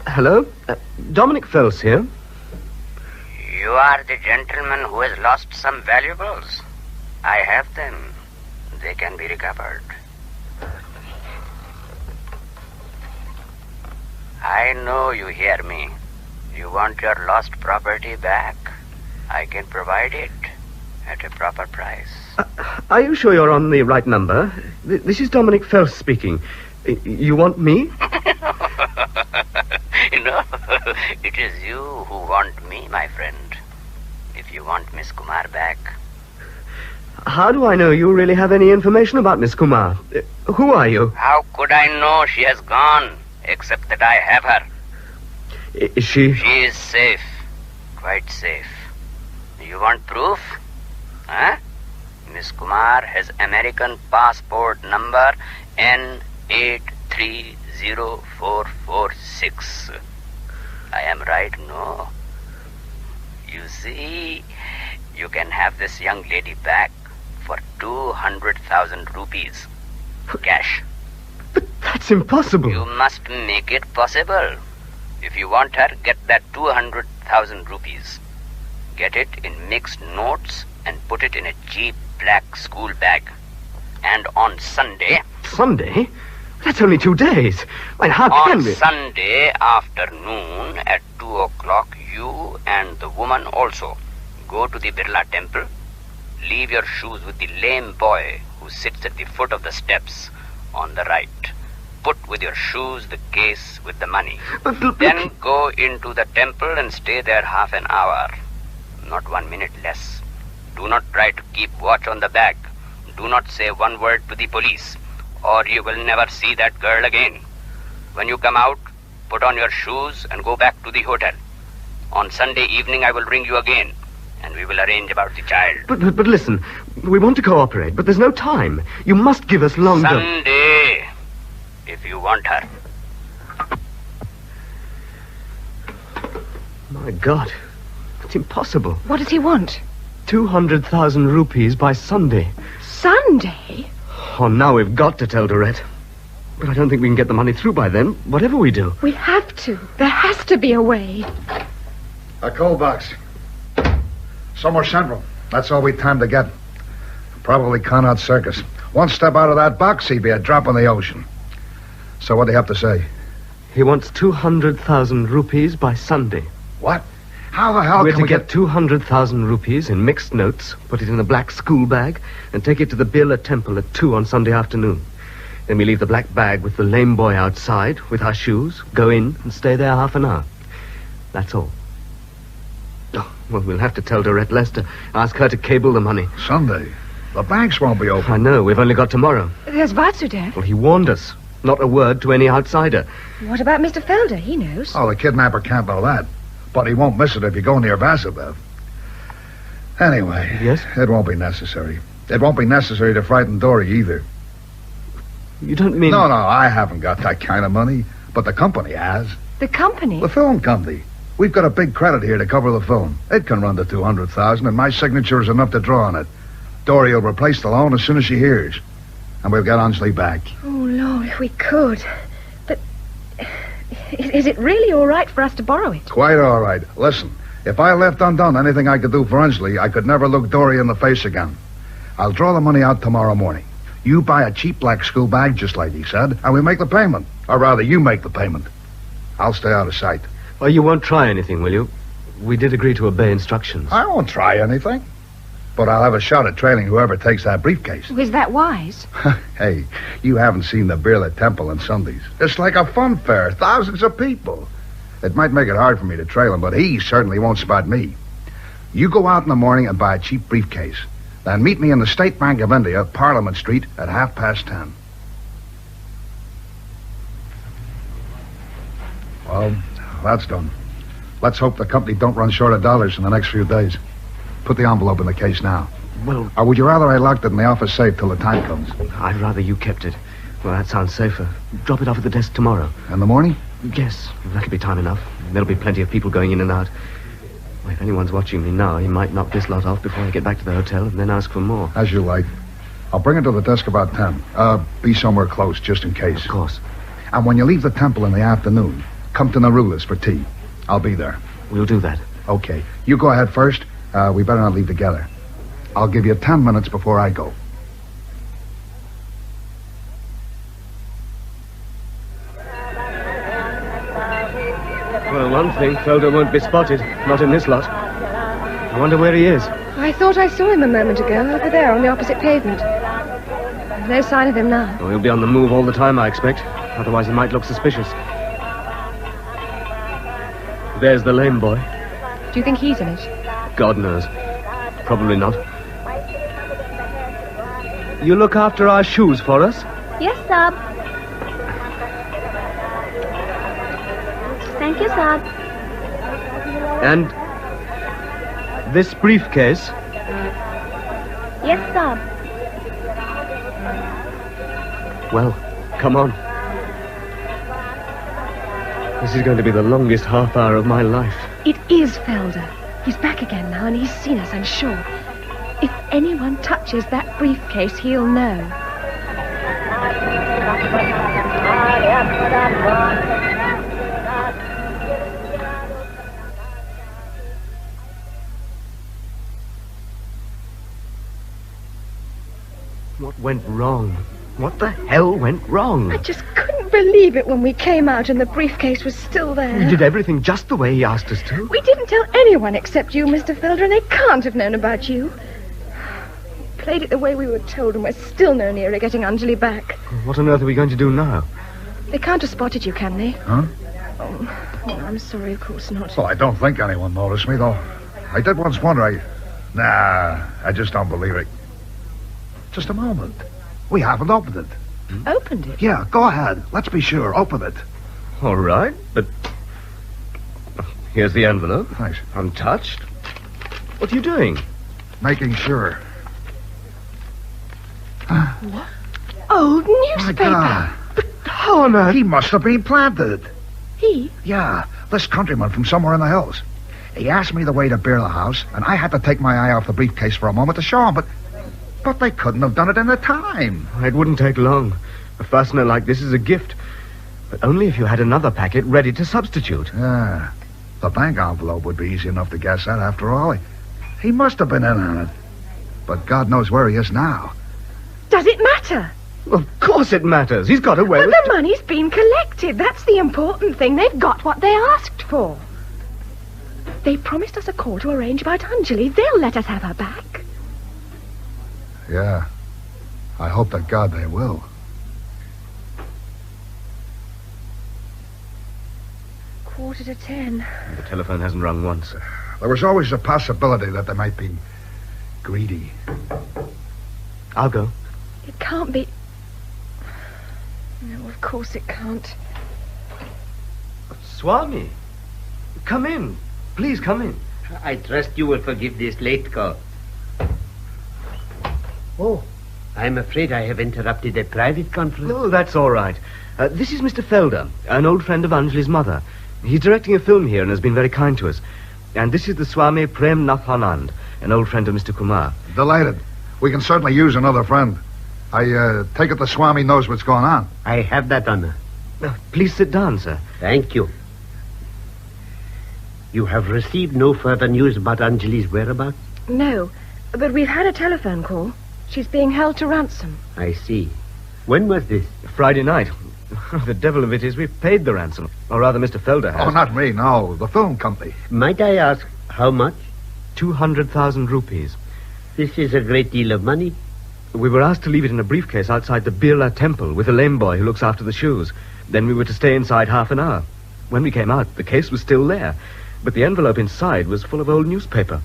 Hello? Dominic Fels here. You are the gentleman who has lost some valuables. I have them. They can be recovered. I know you hear me. You want your lost property back. I can provide it at a proper price. Are you sure you're on the right number? This is Dominic Felder speaking. You want me? No, it is you who want me, my friend. If you want Miss Kumar back. How do I know you really have any information about Miss Kumar? Who are you? How could I know she has gone, except that I have her? Is she... She is safe. Quite safe. You want proof? Huh? Miss Kumar has American passport number N830446. I am right, no? You see, you can have this young lady back for 200,000 rupees. Cash. But that's impossible. You must make it possible. If you want her, get that 200,000 rupees. Get it in mixed notes and put it in a cheap black school bag. And on Sunday... Sunday? That's only 2 days. Well, how can we... On Sunday afternoon at 2 o'clock, you and the woman also go to the Birla temple. Leave your shoes with the lame boy who sits at the foot of the steps on the right. Put with your shoes the case with the money. Then go into the temple and stay there half an hour. Not 1 minute less. Do not try to keep watch on the bag. Do not say one word to the police, or you will never see that girl again. When you come out, put on your shoes and go back to the hotel. On Sunday evening I will ring you again, and we will arrange about the child. But listen, we want to cooperate, but there's no time. You must give us longer. Sunday, if you want her. My God, it's impossible. What does he want? 200,000 rupees by Sunday. Sunday? Oh, now we've got to tell Dorette. But I don't think we can get the money through by then, whatever we do. We have to. There has to be a way. A coal box. Somewhere central. That's all we time to get. Probably Connaught Circus. One step out of that box, he'd be a drop in the ocean. So what do you have to say? He wants 200,000 rupees by Sunday. What? How the hell We're can to we get 200,000 rupees in mixed notes, put it in a black school bag, and take it to the Birla temple at 2 on Sunday afternoon. Then we leave the black bag with the lame boy outside, with our shoes, go in, and stay there half an hour. That's all. Oh, well, we'll have to tell Dorette Lester, ask her to cable the money. Sunday? The banks won't be open. I know, we've only got tomorrow. There's Vasudev. Well, he warned us. Not a word to any outsider. What about Mr. Felder? He knows. Oh, the kidnapper can't know that. But he won't miss it if you go near Vasudev. Anyway, yes? It won't be necessary. It won't be necessary to frighten Dory either. You don't mean... No, I haven't got that kind of money. But the company has. The company? The film company. We've got a big credit here to cover the film. It can run to 200,000, and my signature is enough to draw on it. Dory will replace the loan as soon as she hears. And we'll get AnjH back. Oh, Lord, if we could. But... Is it really all right for us to borrow it? Quite all right. Listen, if I left undone anything I could do for AnjH, I could never look Dory in the face again. I'll draw the money out tomorrow morning. You buy a cheap black school bag, just like he said, and we make the payment. Or rather, you make the payment. I'll stay out of sight. Well, you won't try anything, will you? We did agree to obey instructions. I won't try anything. But I'll have a shot at trailing whoever takes that briefcase. Is that wise? Hey, you haven't seen the Birla Temple on Sundays. It's like a fun fair, thousands of people. It might make it hard for me to trail him, but he certainly won't spot me. You go out in the morning and buy a cheap briefcase. Then meet me in the State Bank of India, Parliament Street, at 10:30. Well, that's done. Let's hope the company don't run short of dollars in the next few days. Put the envelope in the case now. Well... Or would you rather I locked it in the office safe till the time comes? I'd rather you kept it. Well, that sounds safer. Drop it off at the desk tomorrow. In the morning? Yes, that'll be time enough. There'll be plenty of people going in and out. Well, if anyone's watching me now, he might knock this lot off before I get back to the hotel and then ask for more. As you like. I'll bring it to the desk about 10. Be somewhere close, just in case. Of course. And when you leave the temple in the afternoon, come to Nerula's for tea. I'll be there. We'll do that. Okay. You go ahead first. We better not leave together. I'll give you 10 minutes before I go. Well, one thing, Felder won't be spotted. Not in this lot. I wonder where he is. I thought I saw him a moment ago, over there on the opposite pavement. No sign of him now. Oh, he'll be on the move all the time, I expect. Otherwise he might look suspicious. There's the lame boy. Do you think he's in it? God knows. Probably not. You look after our shoes for us? Yes, Saab. Thank you, Saab. And this briefcase? Yes, Saab. Well, come on. This is going to be the longest half hour of my life. It is Felder. He's back again now, and he's seen us, I'm sure. If anyone touches that briefcase, he'll know. What went wrong? What the hell went wrong? I just couldn't believe it when we came out and the briefcase was still there. We did everything just the way he asked us to. We didn't tell anyone except you, Mr. Felder, and they can't have known about you. We played it the way we were told, and we're still no nearer getting Anjali back. What on earth are we going to do now? They can't have spotted you, can they? Huh? Oh, I'm sorry, of course not. Well, I don't think anyone noticed me, though. I did once wonder, Nah, I just don't believe it. Just a moment. We haven't opened it. Opened it? Yeah, go ahead. Let's be sure. Open it. All right, but... Here's the envelope. Thanks. Untouched. What are you doing? Making sure. What? Old newspaper. My God. How on earth? He must have been planted. He? Yeah, this countryman from somewhere in the hills. He asked me the way to Birla House, and I had to take my eye off the briefcase for a moment to show him, but they couldn't have done it in the time. It wouldn't take long. A fastener like this is a gift. But only if you had another packet ready to substitute. Yeah. The bank envelope would be easy enough to guess at, after all. He must have been in on it. But God knows where he is now. Does it matter? Of course it matters. He's got away But with... the money's been collected. That's the important thing. They've got what they asked for. They promised us a call to arrange about Anjali. They'll let us have her back. Yeah. I hope to God they will. Quarter to 10. The telephone hasn't rung once. There was always a possibility that they might be greedy. I'll go. It can't be... No, of course it can't. Swami, come in. Please come in. I trust you will forgive this late call. Oh, I'm afraid I have interrupted a private conference. No, that's all right. This is Mr. Felder, an old friend of Anjali's mother. He's directing a film here and has been very kind to us. And this is the Swami Prem Nath Anand, an old friend of Mr. Kumar. Delighted. We can certainly use another friend. I take it the Swami knows what's going on. I have that honor. Please sit down, sir. Thank you. You have received no further news about Anjali's whereabouts? No, but we've had a telephone call. She's being held to ransom. I see. When was this? Friday night. The devil of it is we've paid the ransom. Or rather, Mr. Felder has. Oh, not me, no. The film company. Might I ask how much? 200,000 rupees. This is a great deal of money. We were asked to leave it in a briefcase outside the Birla temple with a lame boy who looks after the shoes. Then we were to stay inside half an hour. When we came out, the case was still there. But the envelope inside was full of old newspaper.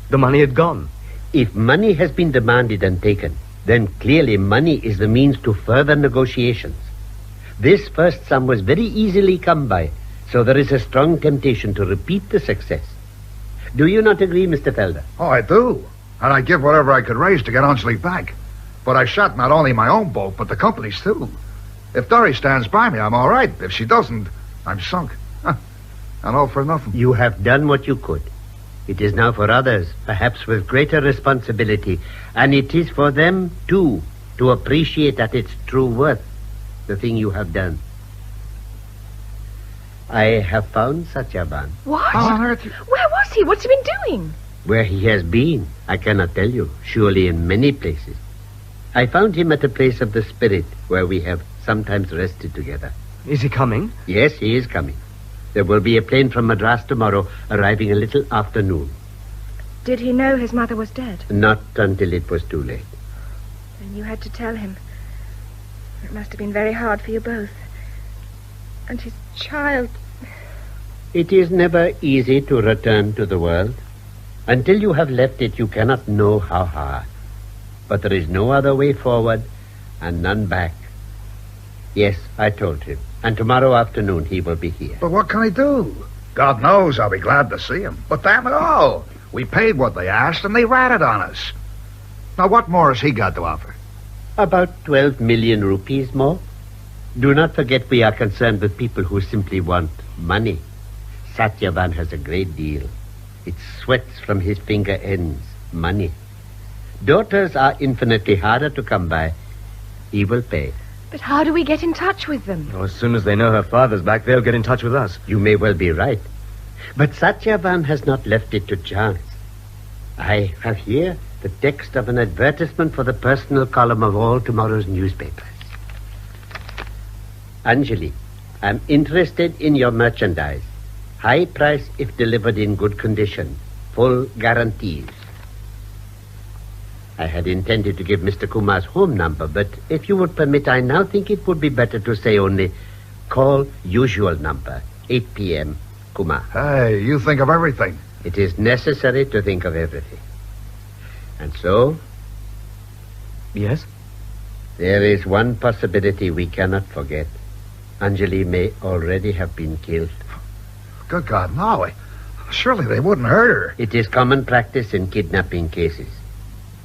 The money had gone. If money has been demanded and taken, then clearly money is the means to further negotiations. This first sum was very easily come by, so there is a strong temptation to repeat the success. Do you not agree, Mr. Felder? Oh, I do. And I'd give whatever I could raise to get Anjali back. But I shot not only my own boat, but the company's too. If Dory stands by me, I'm all right. If she doesn't, I'm sunk. And all for nothing. You have done what you could. It is now for others, perhaps with greater responsibility, and it is for them, too, to appreciate at its true worth the thing you have done. I have found Satyavan. What? How on earth? Where was he? What's he been doing? Where he has been, I cannot tell you. Surely in many places. I found him at a place of the spirit where we have sometimes rested together. Is he coming? Yes, he is coming. There will be a plane from Madras tomorrow, arriving a little after noon. Did he know his mother was dead? Not until it was too late. And you had to tell him. It must have been very hard for you both. And his child... It is never easy to return to the world. Until you have left it, you cannot know how hard. But there is no other way forward and none back. Yes, I told him. And tomorrow afternoon he will be here. But what can I do? God knows I'll be glad to see him. But damn it all, we paid what they asked and they ratted on us. Now what more has he got to offer? About 12 million rupees more. Do not forget we are concerned with people who simply want money. Satyavan has a great deal. It sweats from his finger ends. Money. Daughters are infinitely harder to come by. He will pay. But how do we get in touch with them? As soon as they know her father's back, they'll get in touch with us. You may well be right. But Satyavan has not left it to chance. I have here the text of an advertisement for the personal column of all tomorrow's newspapers. Anjali, I'm interested in your merchandise. High price if delivered in good condition. Full guarantees. I had intended to give Mr. Kumar's home number, but if you would permit, I now think it would be better to say only, call usual number, 8 p.m., Kumar. Hey, you think of everything. It is necessary to think of everything. And so? Yes? There is one possibility we cannot forget. Anjali may already have been killed. Good God, no. Surely they wouldn't hurt her. It is common practice in kidnapping cases.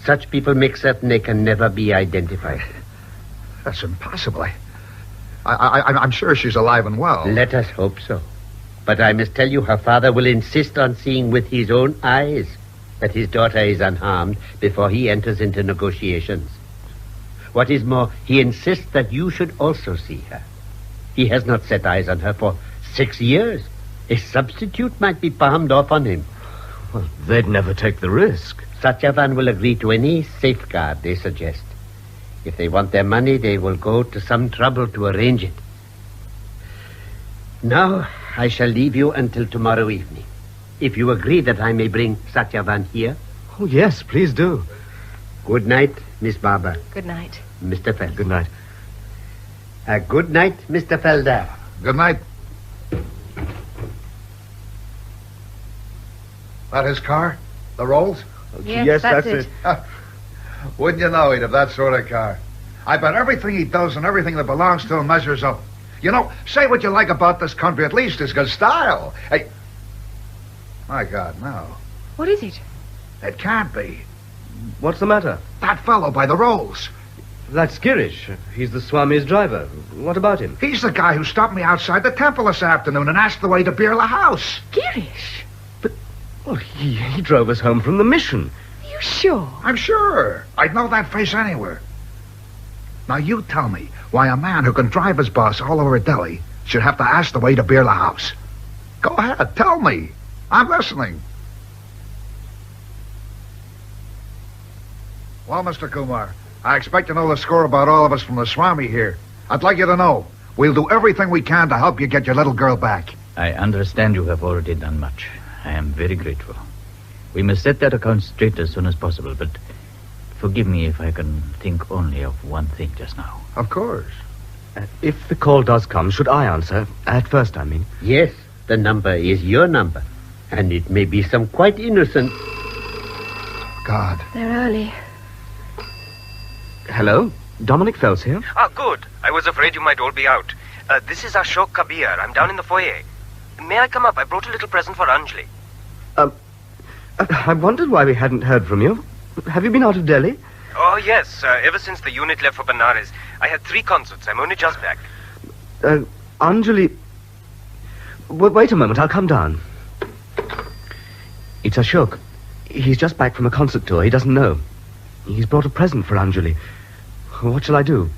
Such people make certain they can never be identified. That's impossible. I'm sure she's alive and well. Let us hope so. But I must tell you, her father will insist on seeing with his own eyes that his daughter is unharmed before he enters into negotiations. What is more, he insists that you should also see her. He has not set eyes on her for 6 years. A substitute might be palmed off on him. Well, they'd never take the risk. Satyavan will agree to any safeguard they suggest. If they want their money, they will go to some trouble to arrange it. Now, I shall leave you until tomorrow evening. If you agree that I may bring Satyavan here. Oh, yes, please do. Good night, Miss Barber. Good night. Mr. Felder. Good night. Good night, Mr. Felder. Good night. That his car? The Rolls? Yes, that's it. Wouldn't you know he'd have that sort of car? I bet everything he does and everything that belongs to him measures up. You know, say what you like about this country, at least it's got style. Hey, my God, no. What is it? It can't be. What's the matter? That fellow by the Rolls. That's Girish. He's the Swami's driver. What about him? He's the guy who stopped me outside the temple this afternoon and asked the way to Birla House. Girish? Well, he drove us home from the mission. Are you sure? I'm sure. I'd know that face anywhere. Now, you tell me why a man who can drive his boss all over Delhi should have to ask the way to Birla House. Go ahead, tell me. I'm listening. Well, Mr. Kumar, I expect you know the score about all of us from the Swami here. I'd like you to know, we'll do everything we can to help you get your little girl back. I understand you have already done much. I am very grateful. We must set that account straight as soon as possible, but forgive me if I can think only of one thing just now. Of course. If the call does come, should I answer? At first, I mean. Yes, the number is your number. And it may be some quite innocent... God. They're early. Hello? Dominic Felt's here? Ah, good. I was afraid you might all be out. This is Ashok Kabir. I'm down in the foyer. May I come up? I brought a little present for Anjali. I wondered why we hadn't heard from you. Have you been out of Delhi? Oh, yes. Ever since the unit left for Benares. I had 3 concerts. I'm only just back. Anjali... Wait a moment. I'll come down. It's Ashok. He's just back from a concert tour. He doesn't know. He's brought a present for Anjali. What shall I do?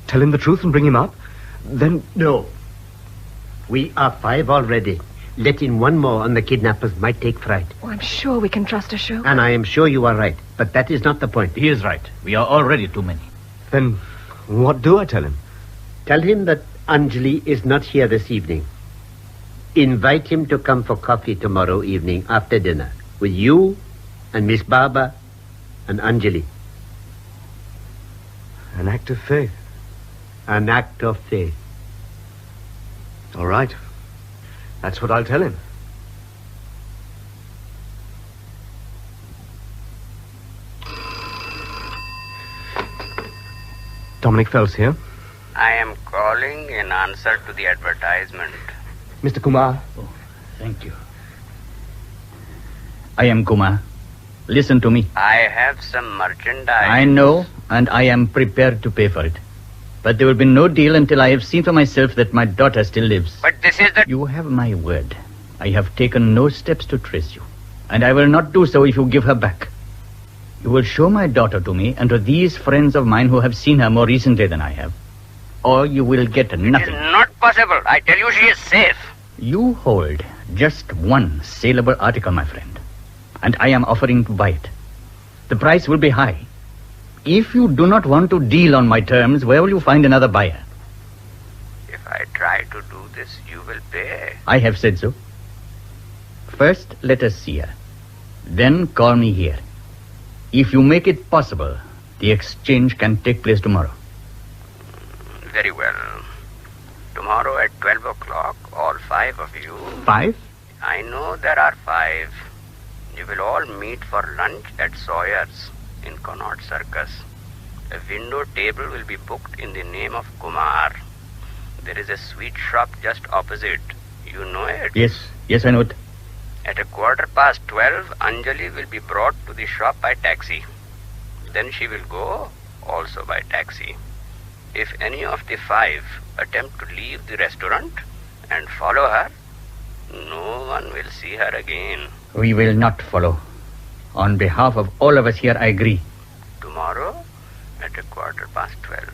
Tell him the truth and bring him up? Then... No. We are 5 already. Letting one more on the kidnappers might take fright. Oh, I'm sure we can trust Ashok. And I am sure you are right. But that is not the point. He is right. We are already too many. Then what do I tell him? Tell him that Anjali is not here this evening. Invite him to come for coffee tomorrow evening after dinner. With you And Miss Baba and Anjali. An act of faith. An act of faith. All right. That's what I'll tell him. Dominic Phelps here. I am calling in answer to the advertisement. Mr. Kumar. Oh, thank you. I am Kumar. Listen to me. I have some merchandise. I know, and I am prepared to pay for it. But there will be no deal until I have seen for myself that my daughter still lives. But this is the... You have my word. I have taken no steps to trace you. And I will not do so if you give her back. You will show my daughter to me and to these friends of mine who have seen her more recently than I have. Or you will get nothing. It is not possible. I tell you she is safe. You hold just one saleable article, my friend. And I am offering to buy it. The price will be high. If you do not want to deal on my terms, where will you find another buyer? If I try to do this, you will pay. I have said so. First, let us see her. Then call me here. If you make it possible, the exchange can take place tomorrow. Very well. Tomorrow at 12 o'clock, all 5 of you... 5? I know there are 5. You will all meet for lunch at Sawyer's in Connaught Circus. A window table will be booked in the name of Kumar. There is a sweet shop just opposite. You know it? Yes, I know it. At 12:15, Anjali will be brought to the shop by taxi. Then she will go also by taxi. If any of the 5 attempt to leave the restaurant and follow her, no one will see her again. We will not follow. On behalf of all of us here, I agree. Tomorrow at 12:15.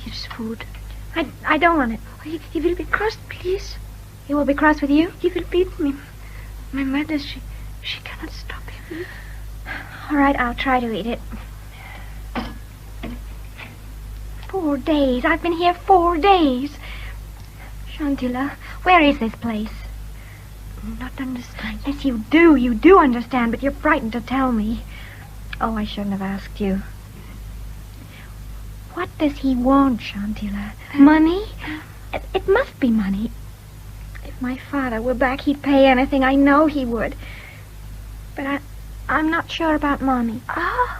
Here's food. I don't want it. He will be cross, please. He will be cross with you? He will beat me. My mother, she cannot stop him. All right, I'll try to eat it. 4 days. I've been here 4 days. Shantila, where is this place? Not understand. Yes, you do. You do understand, but you're frightened to tell me. Oh, I shouldn't have asked you. What does he want, Shantila? Money? It must be money. If my father were back, he'd pay anything. I know he would. But I'm not sure about money. Oh,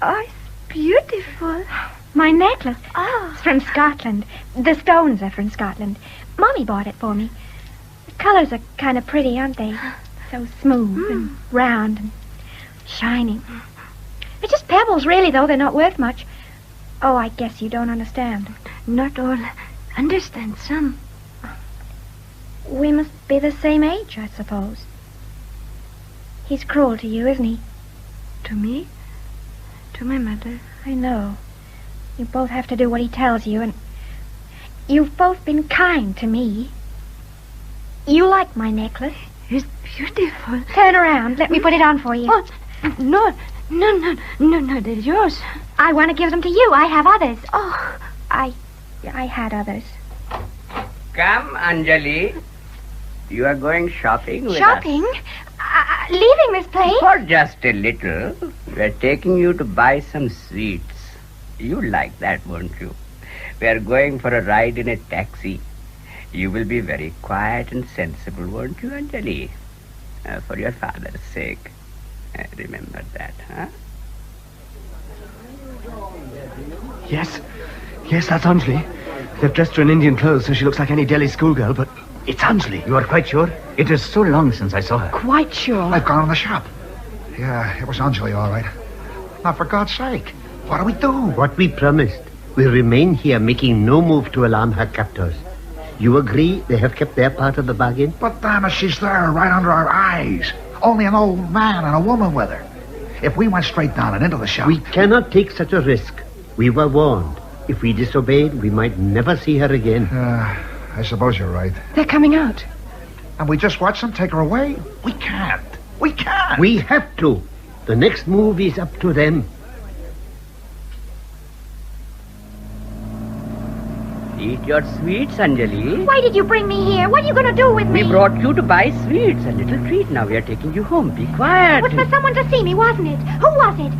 it's beautiful. My necklace. Oh. It's from Scotland. The stones are from Scotland. Mommy bought it for me. The colors are kind of pretty, aren't they? So smooth and round and shining. They're just pebbles, really, though. They're not worth much. Oh, I guess you don't understand. Not all. Understand some. We must be the same age, I suppose. He's cruel to you, isn't he? To me? To my mother? I know. You both have to do what he tells you, and you've both been kind to me. You like my necklace? It's beautiful. Turn around. Let me put it on for you. Oh, no, they're yours. I want to give them to you. I have others. Oh, I had others. Come, Anjali. You are going shopping with us. Shopping? Leaving this place? For just a little. We're taking you to buy some sweets. You like that, won't you? We're going for a ride in a taxi. You will be very quiet and sensible, won't you, Anjali? For your father's sake. Remember that, huh? Yes, that's Anjali. They've dressed her in Indian clothes so she looks like any Delhi schoolgirl, but it's Anjali. You are quite sure? It is so long since I saw her. Quite sure. I've gone in the shop. Yeah, it was Anjali, all right. Now, for God's sake, what do? What we promised. We remain here, making no move to alarm her captors. You agree they have kept their part of the bargain? But damn it, she's there, right under our eyes. Only an old man and a woman with her. If we went straight down and into the shop... We cannot take such a risk. We were warned. If we disobeyed, we might never see her again. I suppose you're right. They're coming out. And we just watch them take her away? We can't. We can't. We have to. The next move is up to them. Eat your sweets, Anjali. Why did you bring me here? What are you going to do with me? We brought you to buy sweets. A little treat. Now we are taking you home. Be quiet. It was for someone to see me, wasn't it? Who was it?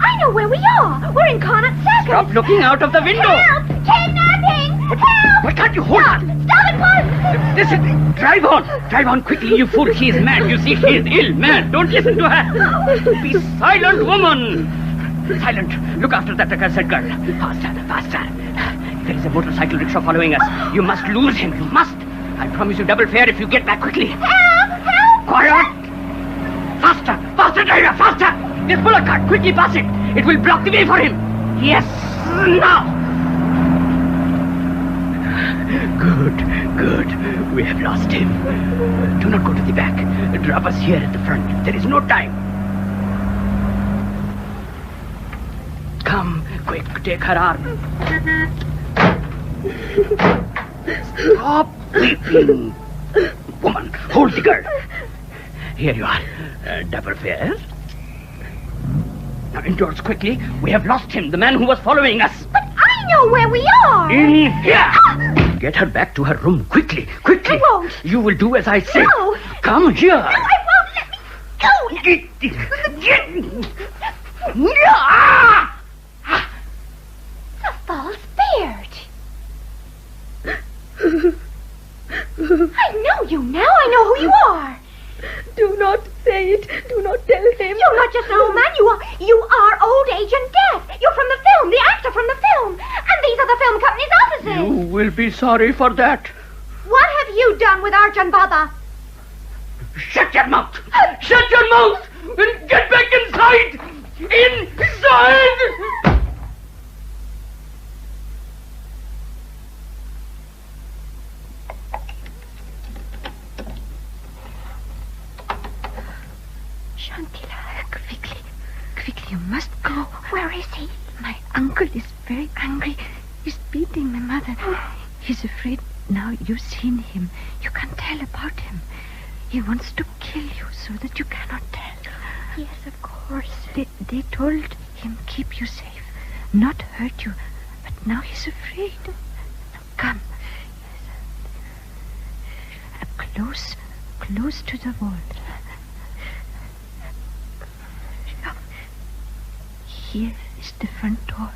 I know where we are. We're in Connaught Circus. Stop looking out of the window. Help! Kidnapping! Help! Why can't you hold Stop! on? Stop at once! Listen, drive on. Drive on quickly, you fool. She is mad. You see, she is ill, mad. Don't listen to her. Be silent, woman. Silent. Look after that accursed girl. Faster, faster. There is a motorcycle rickshaw following us. You must lose him. You must. I promise you double fare if you get back quickly. Help! Help! Quiet. Faster. Faster, driver. Faster. This bullock cart. Quickly pass it. It will block the way for him. Yes. Now. Good. We have lost him. Do not go to the back. Drop us here at the front. There is no time. Come, quick, take her arm. Stop weeping. Woman, hold the girl. Here you are. Double fare. Now indoors quickly. We have lost him, the man who was following us. But I know where we are. In here. Get her back to her room, quickly, quickly. I won't. You will do as I say. No. Come here. No, I won't. Let me go. A false beard. I know you now. I know who you are. Do not say it. Do not tell him. You're not just an old man. You are old Agent Death. You're from the film, the actor from the film. And these are the film company's offices. You will be sorry for that. What have you done with Arjun Baba? Shut your mouth. Shut your mouth. And get back inside. Inside. Quickly, you must go. Where is he? My uncle is very angry. He's beating my mother. He's afraid now you've seen him. You can't tell about him. He wants to kill you so that you cannot tell. Yes, of course. They told him keep you safe, not hurt you. But now he's afraid. Now come. Close to the wall. Here is the front door.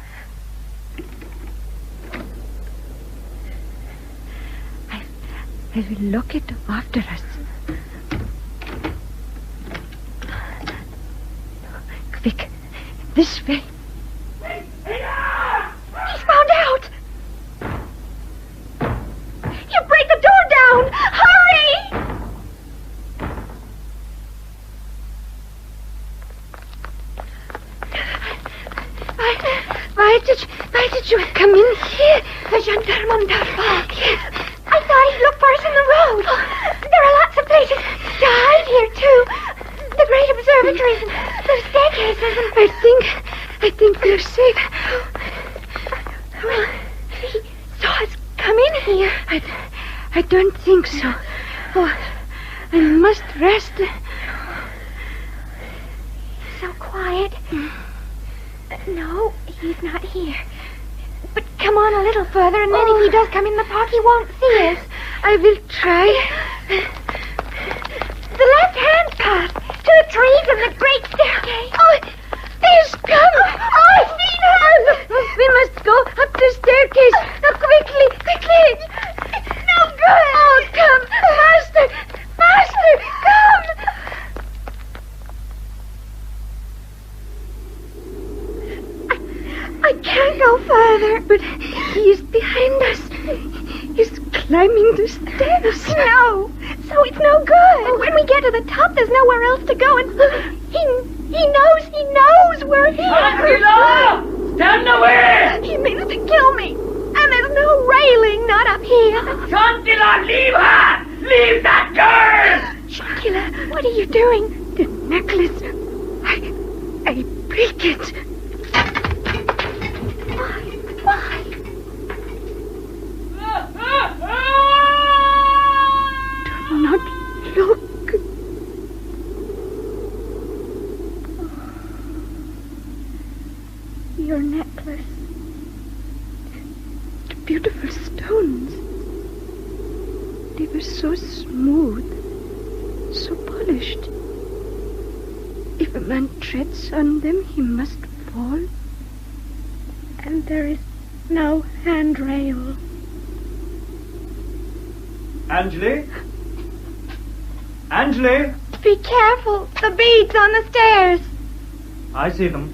I will lock it after us. Quick, this way. He's found out. You break the door down. Hurry! Why did you come in here? The gendarme on that park. Yes. I thought he'd look for us in the road. There are lots of places to hide here, too. The great observatories and the staircases and... I think we're safe. Well, he saw us come in here. I don't think so. Oh, I must rest. So quiet. No, he's not here. But come on a little further, and then if he does come in the park, he won't see us. I will try. The left-hand path to the trees and the great staircase. Oh, there's come. Oh, I've seen her. We must go up the staircase. Now, quickly. It's no good. Oh, come. Faster, come. I can't go further. But he is behind us. He's climbing the stairs. No, so it's no good. When we get to the top, there's nowhere else to go, and he knows we're here. Angela! Stand away! He means to kill me, and there's No railing, not up here. Shantila, leave her! Leave that girl! Shantila, what are you doing? The necklace. I break it. Why? Do not look. Your necklace. The beautiful stones. They were so smooth, so polished. If a man treads on them, he must fall. And there is no handrail. Anjali? Anjali? Be careful. The beads on the stairs. I see them.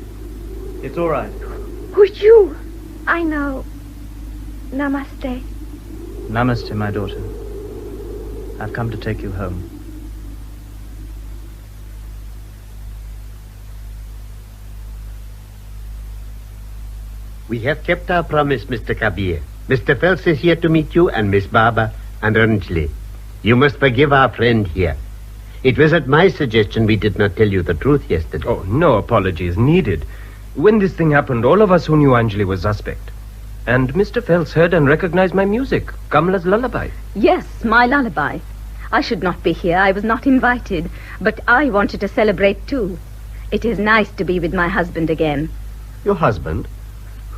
It's all right. Who are you? I know. Namaste. Namaste, my daughter. I've come to take you home. We have kept our promise, Mr. Kabir. Mr. Phelps is here to meet you, and Miss Baba and Anjali. You must forgive our friend here. It was at my suggestion we did not tell you the truth yesterday. Oh, no apologies needed. When this thing happened, all of us who knew Anjali was suspect. And Mr. Phelps heard and recognized my music, Kamala's lullaby. Yes, my lullaby. I should not be here. I was not invited. But I wanted to celebrate too. It is nice to be with my husband again. Your husband?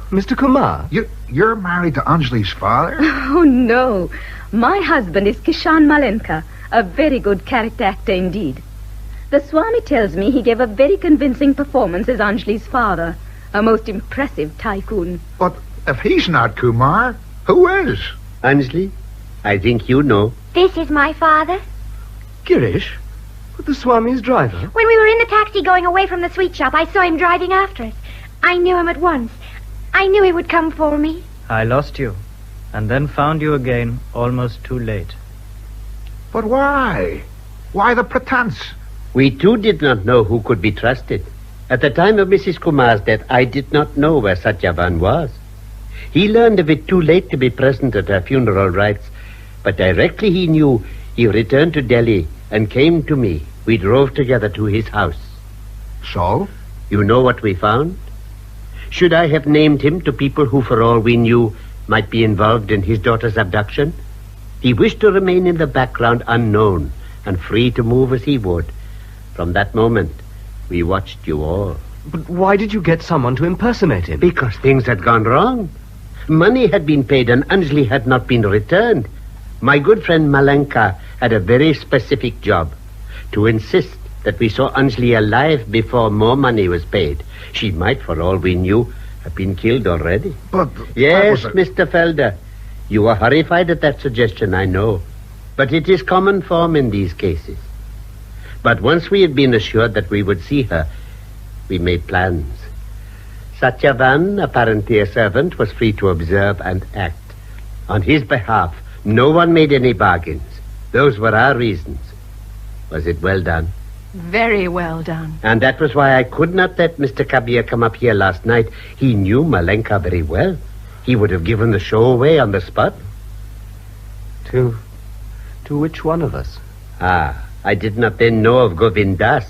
Mr. Kumar? You're married to Anjali's father? Oh, no. My husband is Kishan Malenka, a very good character actor indeed. The Swami tells me he gave a very convincing performance as Anjali's father, a most impressive tycoon. But if he's not Kumar, who is? Anjali, I think you know. This is my father. Girish? The Swami's driver? When we were in the taxi going away from the sweet shop, I saw him driving after us. I knew him at once. I knew he would come for me. I lost you, and then found you again almost too late. But why? Why the pretense? We too did not know who could be trusted. At the time of Mrs. Kumar's death, I did not know where Satyavan was. He learned of it too late to be present at her funeral rites, but directly he knew, he returned to Delhi and came to me. We drove together to his house. So? You know what we found? Should I have named him to people who, for all we knew, might be involved in his daughter's abduction? He wished to remain in the background unknown and free to move as he would. From that moment, we watched you all. But why did you get someone to impersonate him? Because things had gone wrong. Money had been paid and Anjali had not been returned. My good friend Malenka had a very specific job. To insist that we saw Anjali alive before more money was paid. She might, for all we knew, have been killed already. But... Yes, Mr. Felder. You were horrified at that suggestion, I know. But it is common form in these cases. But once we had been assured that we would see her, we made plans. Satyavan, apparently a servant, was free to observe and act. On his behalf, no one made any bargains. Those were our reasons. Was it well done? Very well done. And that was why I could not let Mr. Kabir come up here last night. He knew Malenka very well. He would have given the show away on the spot. To which one of us? Ah, I did not then know of Govind Das.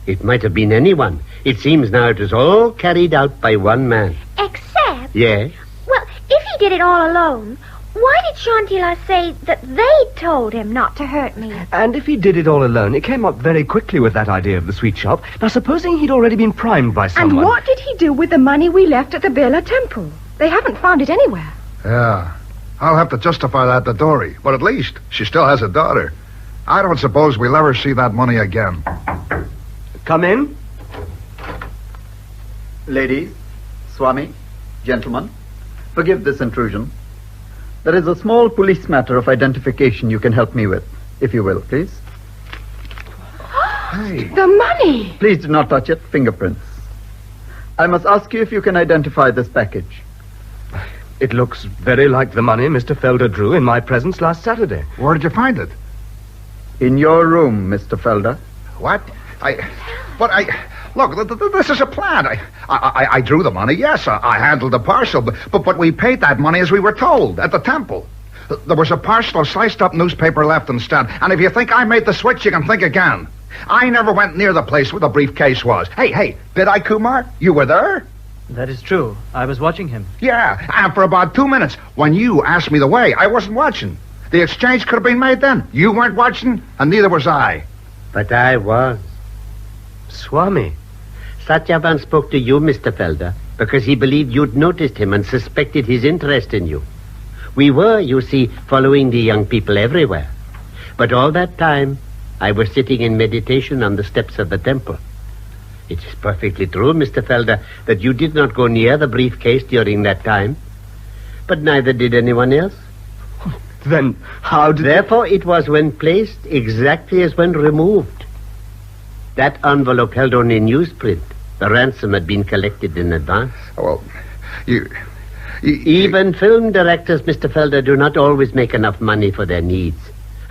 It might have been anyone. It seems now it was all carried out by one man. Except... Yes? Well, if he did it all alone, why did Shantila say that they told him not to hurt me? And if he did it all alone, it came up very quickly with that idea of the sweet shop. Now, supposing he'd already been primed by someone... And what did he do with the money we left at the Birla temple? They haven't found it anywhere. Yeah. I'll have to justify that to Dory. But at least she still has a daughter. I don't suppose we'll ever see that money again. Come in. Ladies, Swami, gentlemen, forgive this intrusion. There is a small police matter of identification you can help me with, if you will, please. Hey. The money! Please do not touch it. Fingerprints. I must ask you if you can identify this package. It looks very like the money Mr. Felder drew in my presence last Saturday. Where did you find it? In your room, Mr. Felder. What? Look, this is a plan. I drew the money, yes. I handled the parcel, but we paid that money as we were told, at the temple. There was a parcel of sliced-up newspaper left instead, and if you think I made the switch, you can think again. I never went near the place where the briefcase was. Hey, did I, Kumar? You were there? That is true. I was watching him. Yeah, and for about 2 minutes, when you asked me the way, I wasn't watching. The exchange could have been made then. You weren't watching, and neither was I. But I was. Swami. Satyavan spoke to you, Mr. Felder, because he believed you'd noticed him and suspected his interest in you. We were, you see, following the young people everywhere. But all that time, I was sitting in meditation on the steps of the temple. It is perfectly true, Mr. Felder, that you did not go near the briefcase during that time. But neither did anyone else. Then how did... Therefore, it was when placed exactly as when removed. That envelope held only newsprint. The ransom had been collected in advance. Well, you... Even film directors, Mr. Felder, do not always make enough money for their needs,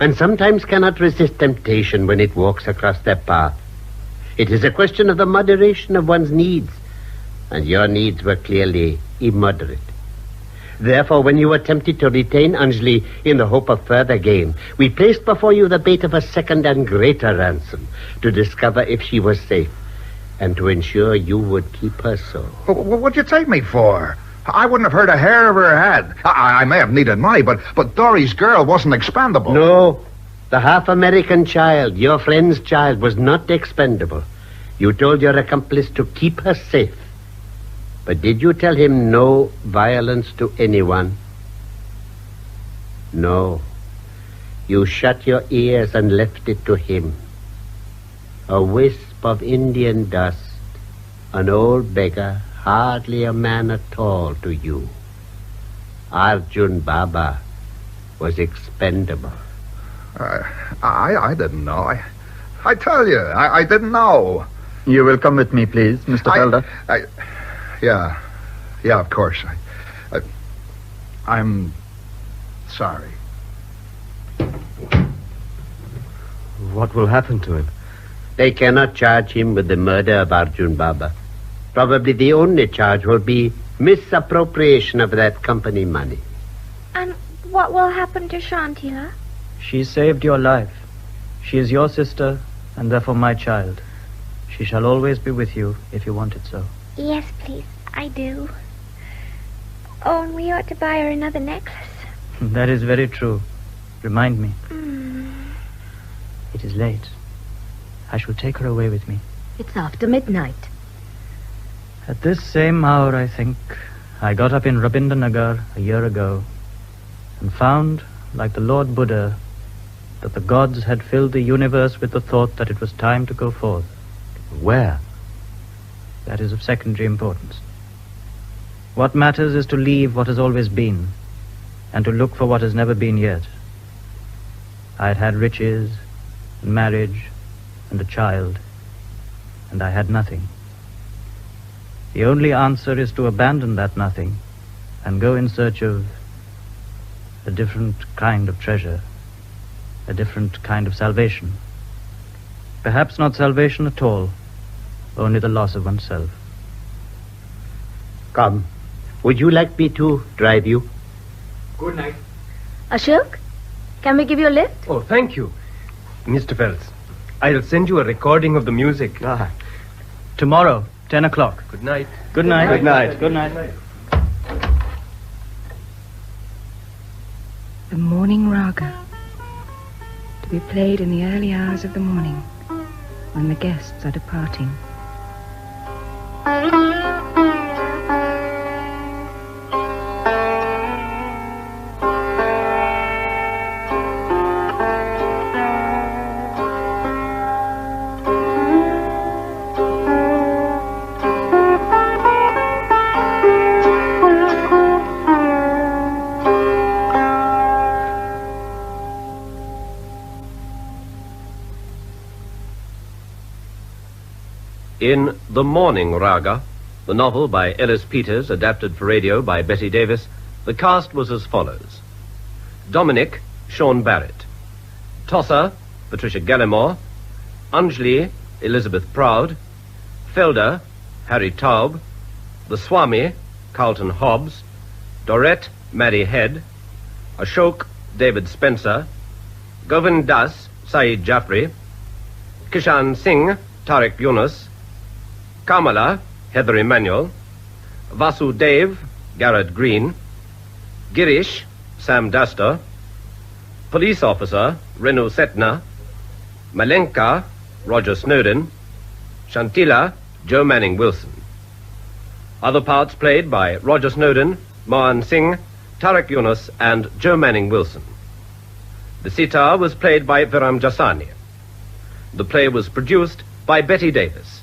and sometimes cannot resist temptation when it walks across their path. It is a question of the moderation of one's needs, and your needs were clearly immoderate. Therefore, when you were tempted to retain AnjH in the hope of further gain, we placed before you the bait of a second and greater ransom to discover if she was safe, and to ensure you would keep her so. What'd you take me for? I wouldn't have hurt a hair of her head. I may have needed money, but Dory's girl wasn't expendable. No. The half-American child, your friend's child, was not expendable. You told your accomplice to keep her safe. But did you tell him no violence to anyone? No. You shut your ears and left it to him. A wisp of Indian dust, an old beggar, hardly a man at all to you. Arjun Baba was expendable. I didn't know. I tell you, I didn't know. You will come with me, please, Mr. Felder. Yeah, of course. I'm sorry. What will happen to him? They cannot charge him with the murder of Arjun Baba. Probably the only charge will be misappropriation of that company money. And what will happen to Shantila? She saved your life. She is your sister, and therefore my child. She shall always be with you, if you want it so. Yes, please, I do. Oh, and we ought to buy her another necklace. That is very true. Remind me. It is late. I shall take her away with me. It's after midnight. At this same hour, I think, I got up in Rabindranagar a year ago and found, like the Lord Buddha, that the gods had filled the universe with the thought that it was time to go forth. Where? That is of secondary importance. What matters is to leave what has always been and to look for what has never been yet. I had riches and marriage and a child, and I had nothing. The only answer is to abandon that nothing and go in search of a different kind of treasure, a different kind of salvation. Perhaps not salvation at all, only the loss of oneself. Come. Would you like me to drive you? Good night. Ashok, can we give you a lift? Oh, thank you. Mr. Phelps, I'll send you a recording of the music. Tomorrow, 10 o'clock. Good night. Good night. Good night. Good night. The Mourning Raga, to be played in the early hours of the morning when the guests are departing. In The Mourning Raga, the novel by Ellis Peters, adapted for radio by Betty Davis, the cast was as follows. Dominic, Sean Barrett. Tossa, Patricia Gallimore. AnjH, Elizabeth Proud. Felder, Harry Towb. The Swami, Carleton Hobbs. Dorette, Madi Hedd. Ashok, David Spenser. Govind Das, Saaed Jaffrey. Kishan Singh, Tariq Yunus. Kamala, Heather Emmanuel. Vasudev, Garard Green. Girish, Sam Dastor. Police Officer, Nenu Satna. Malenka, Roger Snowdon. Shantila, Joe Manning Wilson. Other parts played by Roger Snowdon, Mohan Singh, Tariq Yunus, and Joe Manning Wilson. The sitar was played by Viram Jasani. The play was produced by Betty Davis.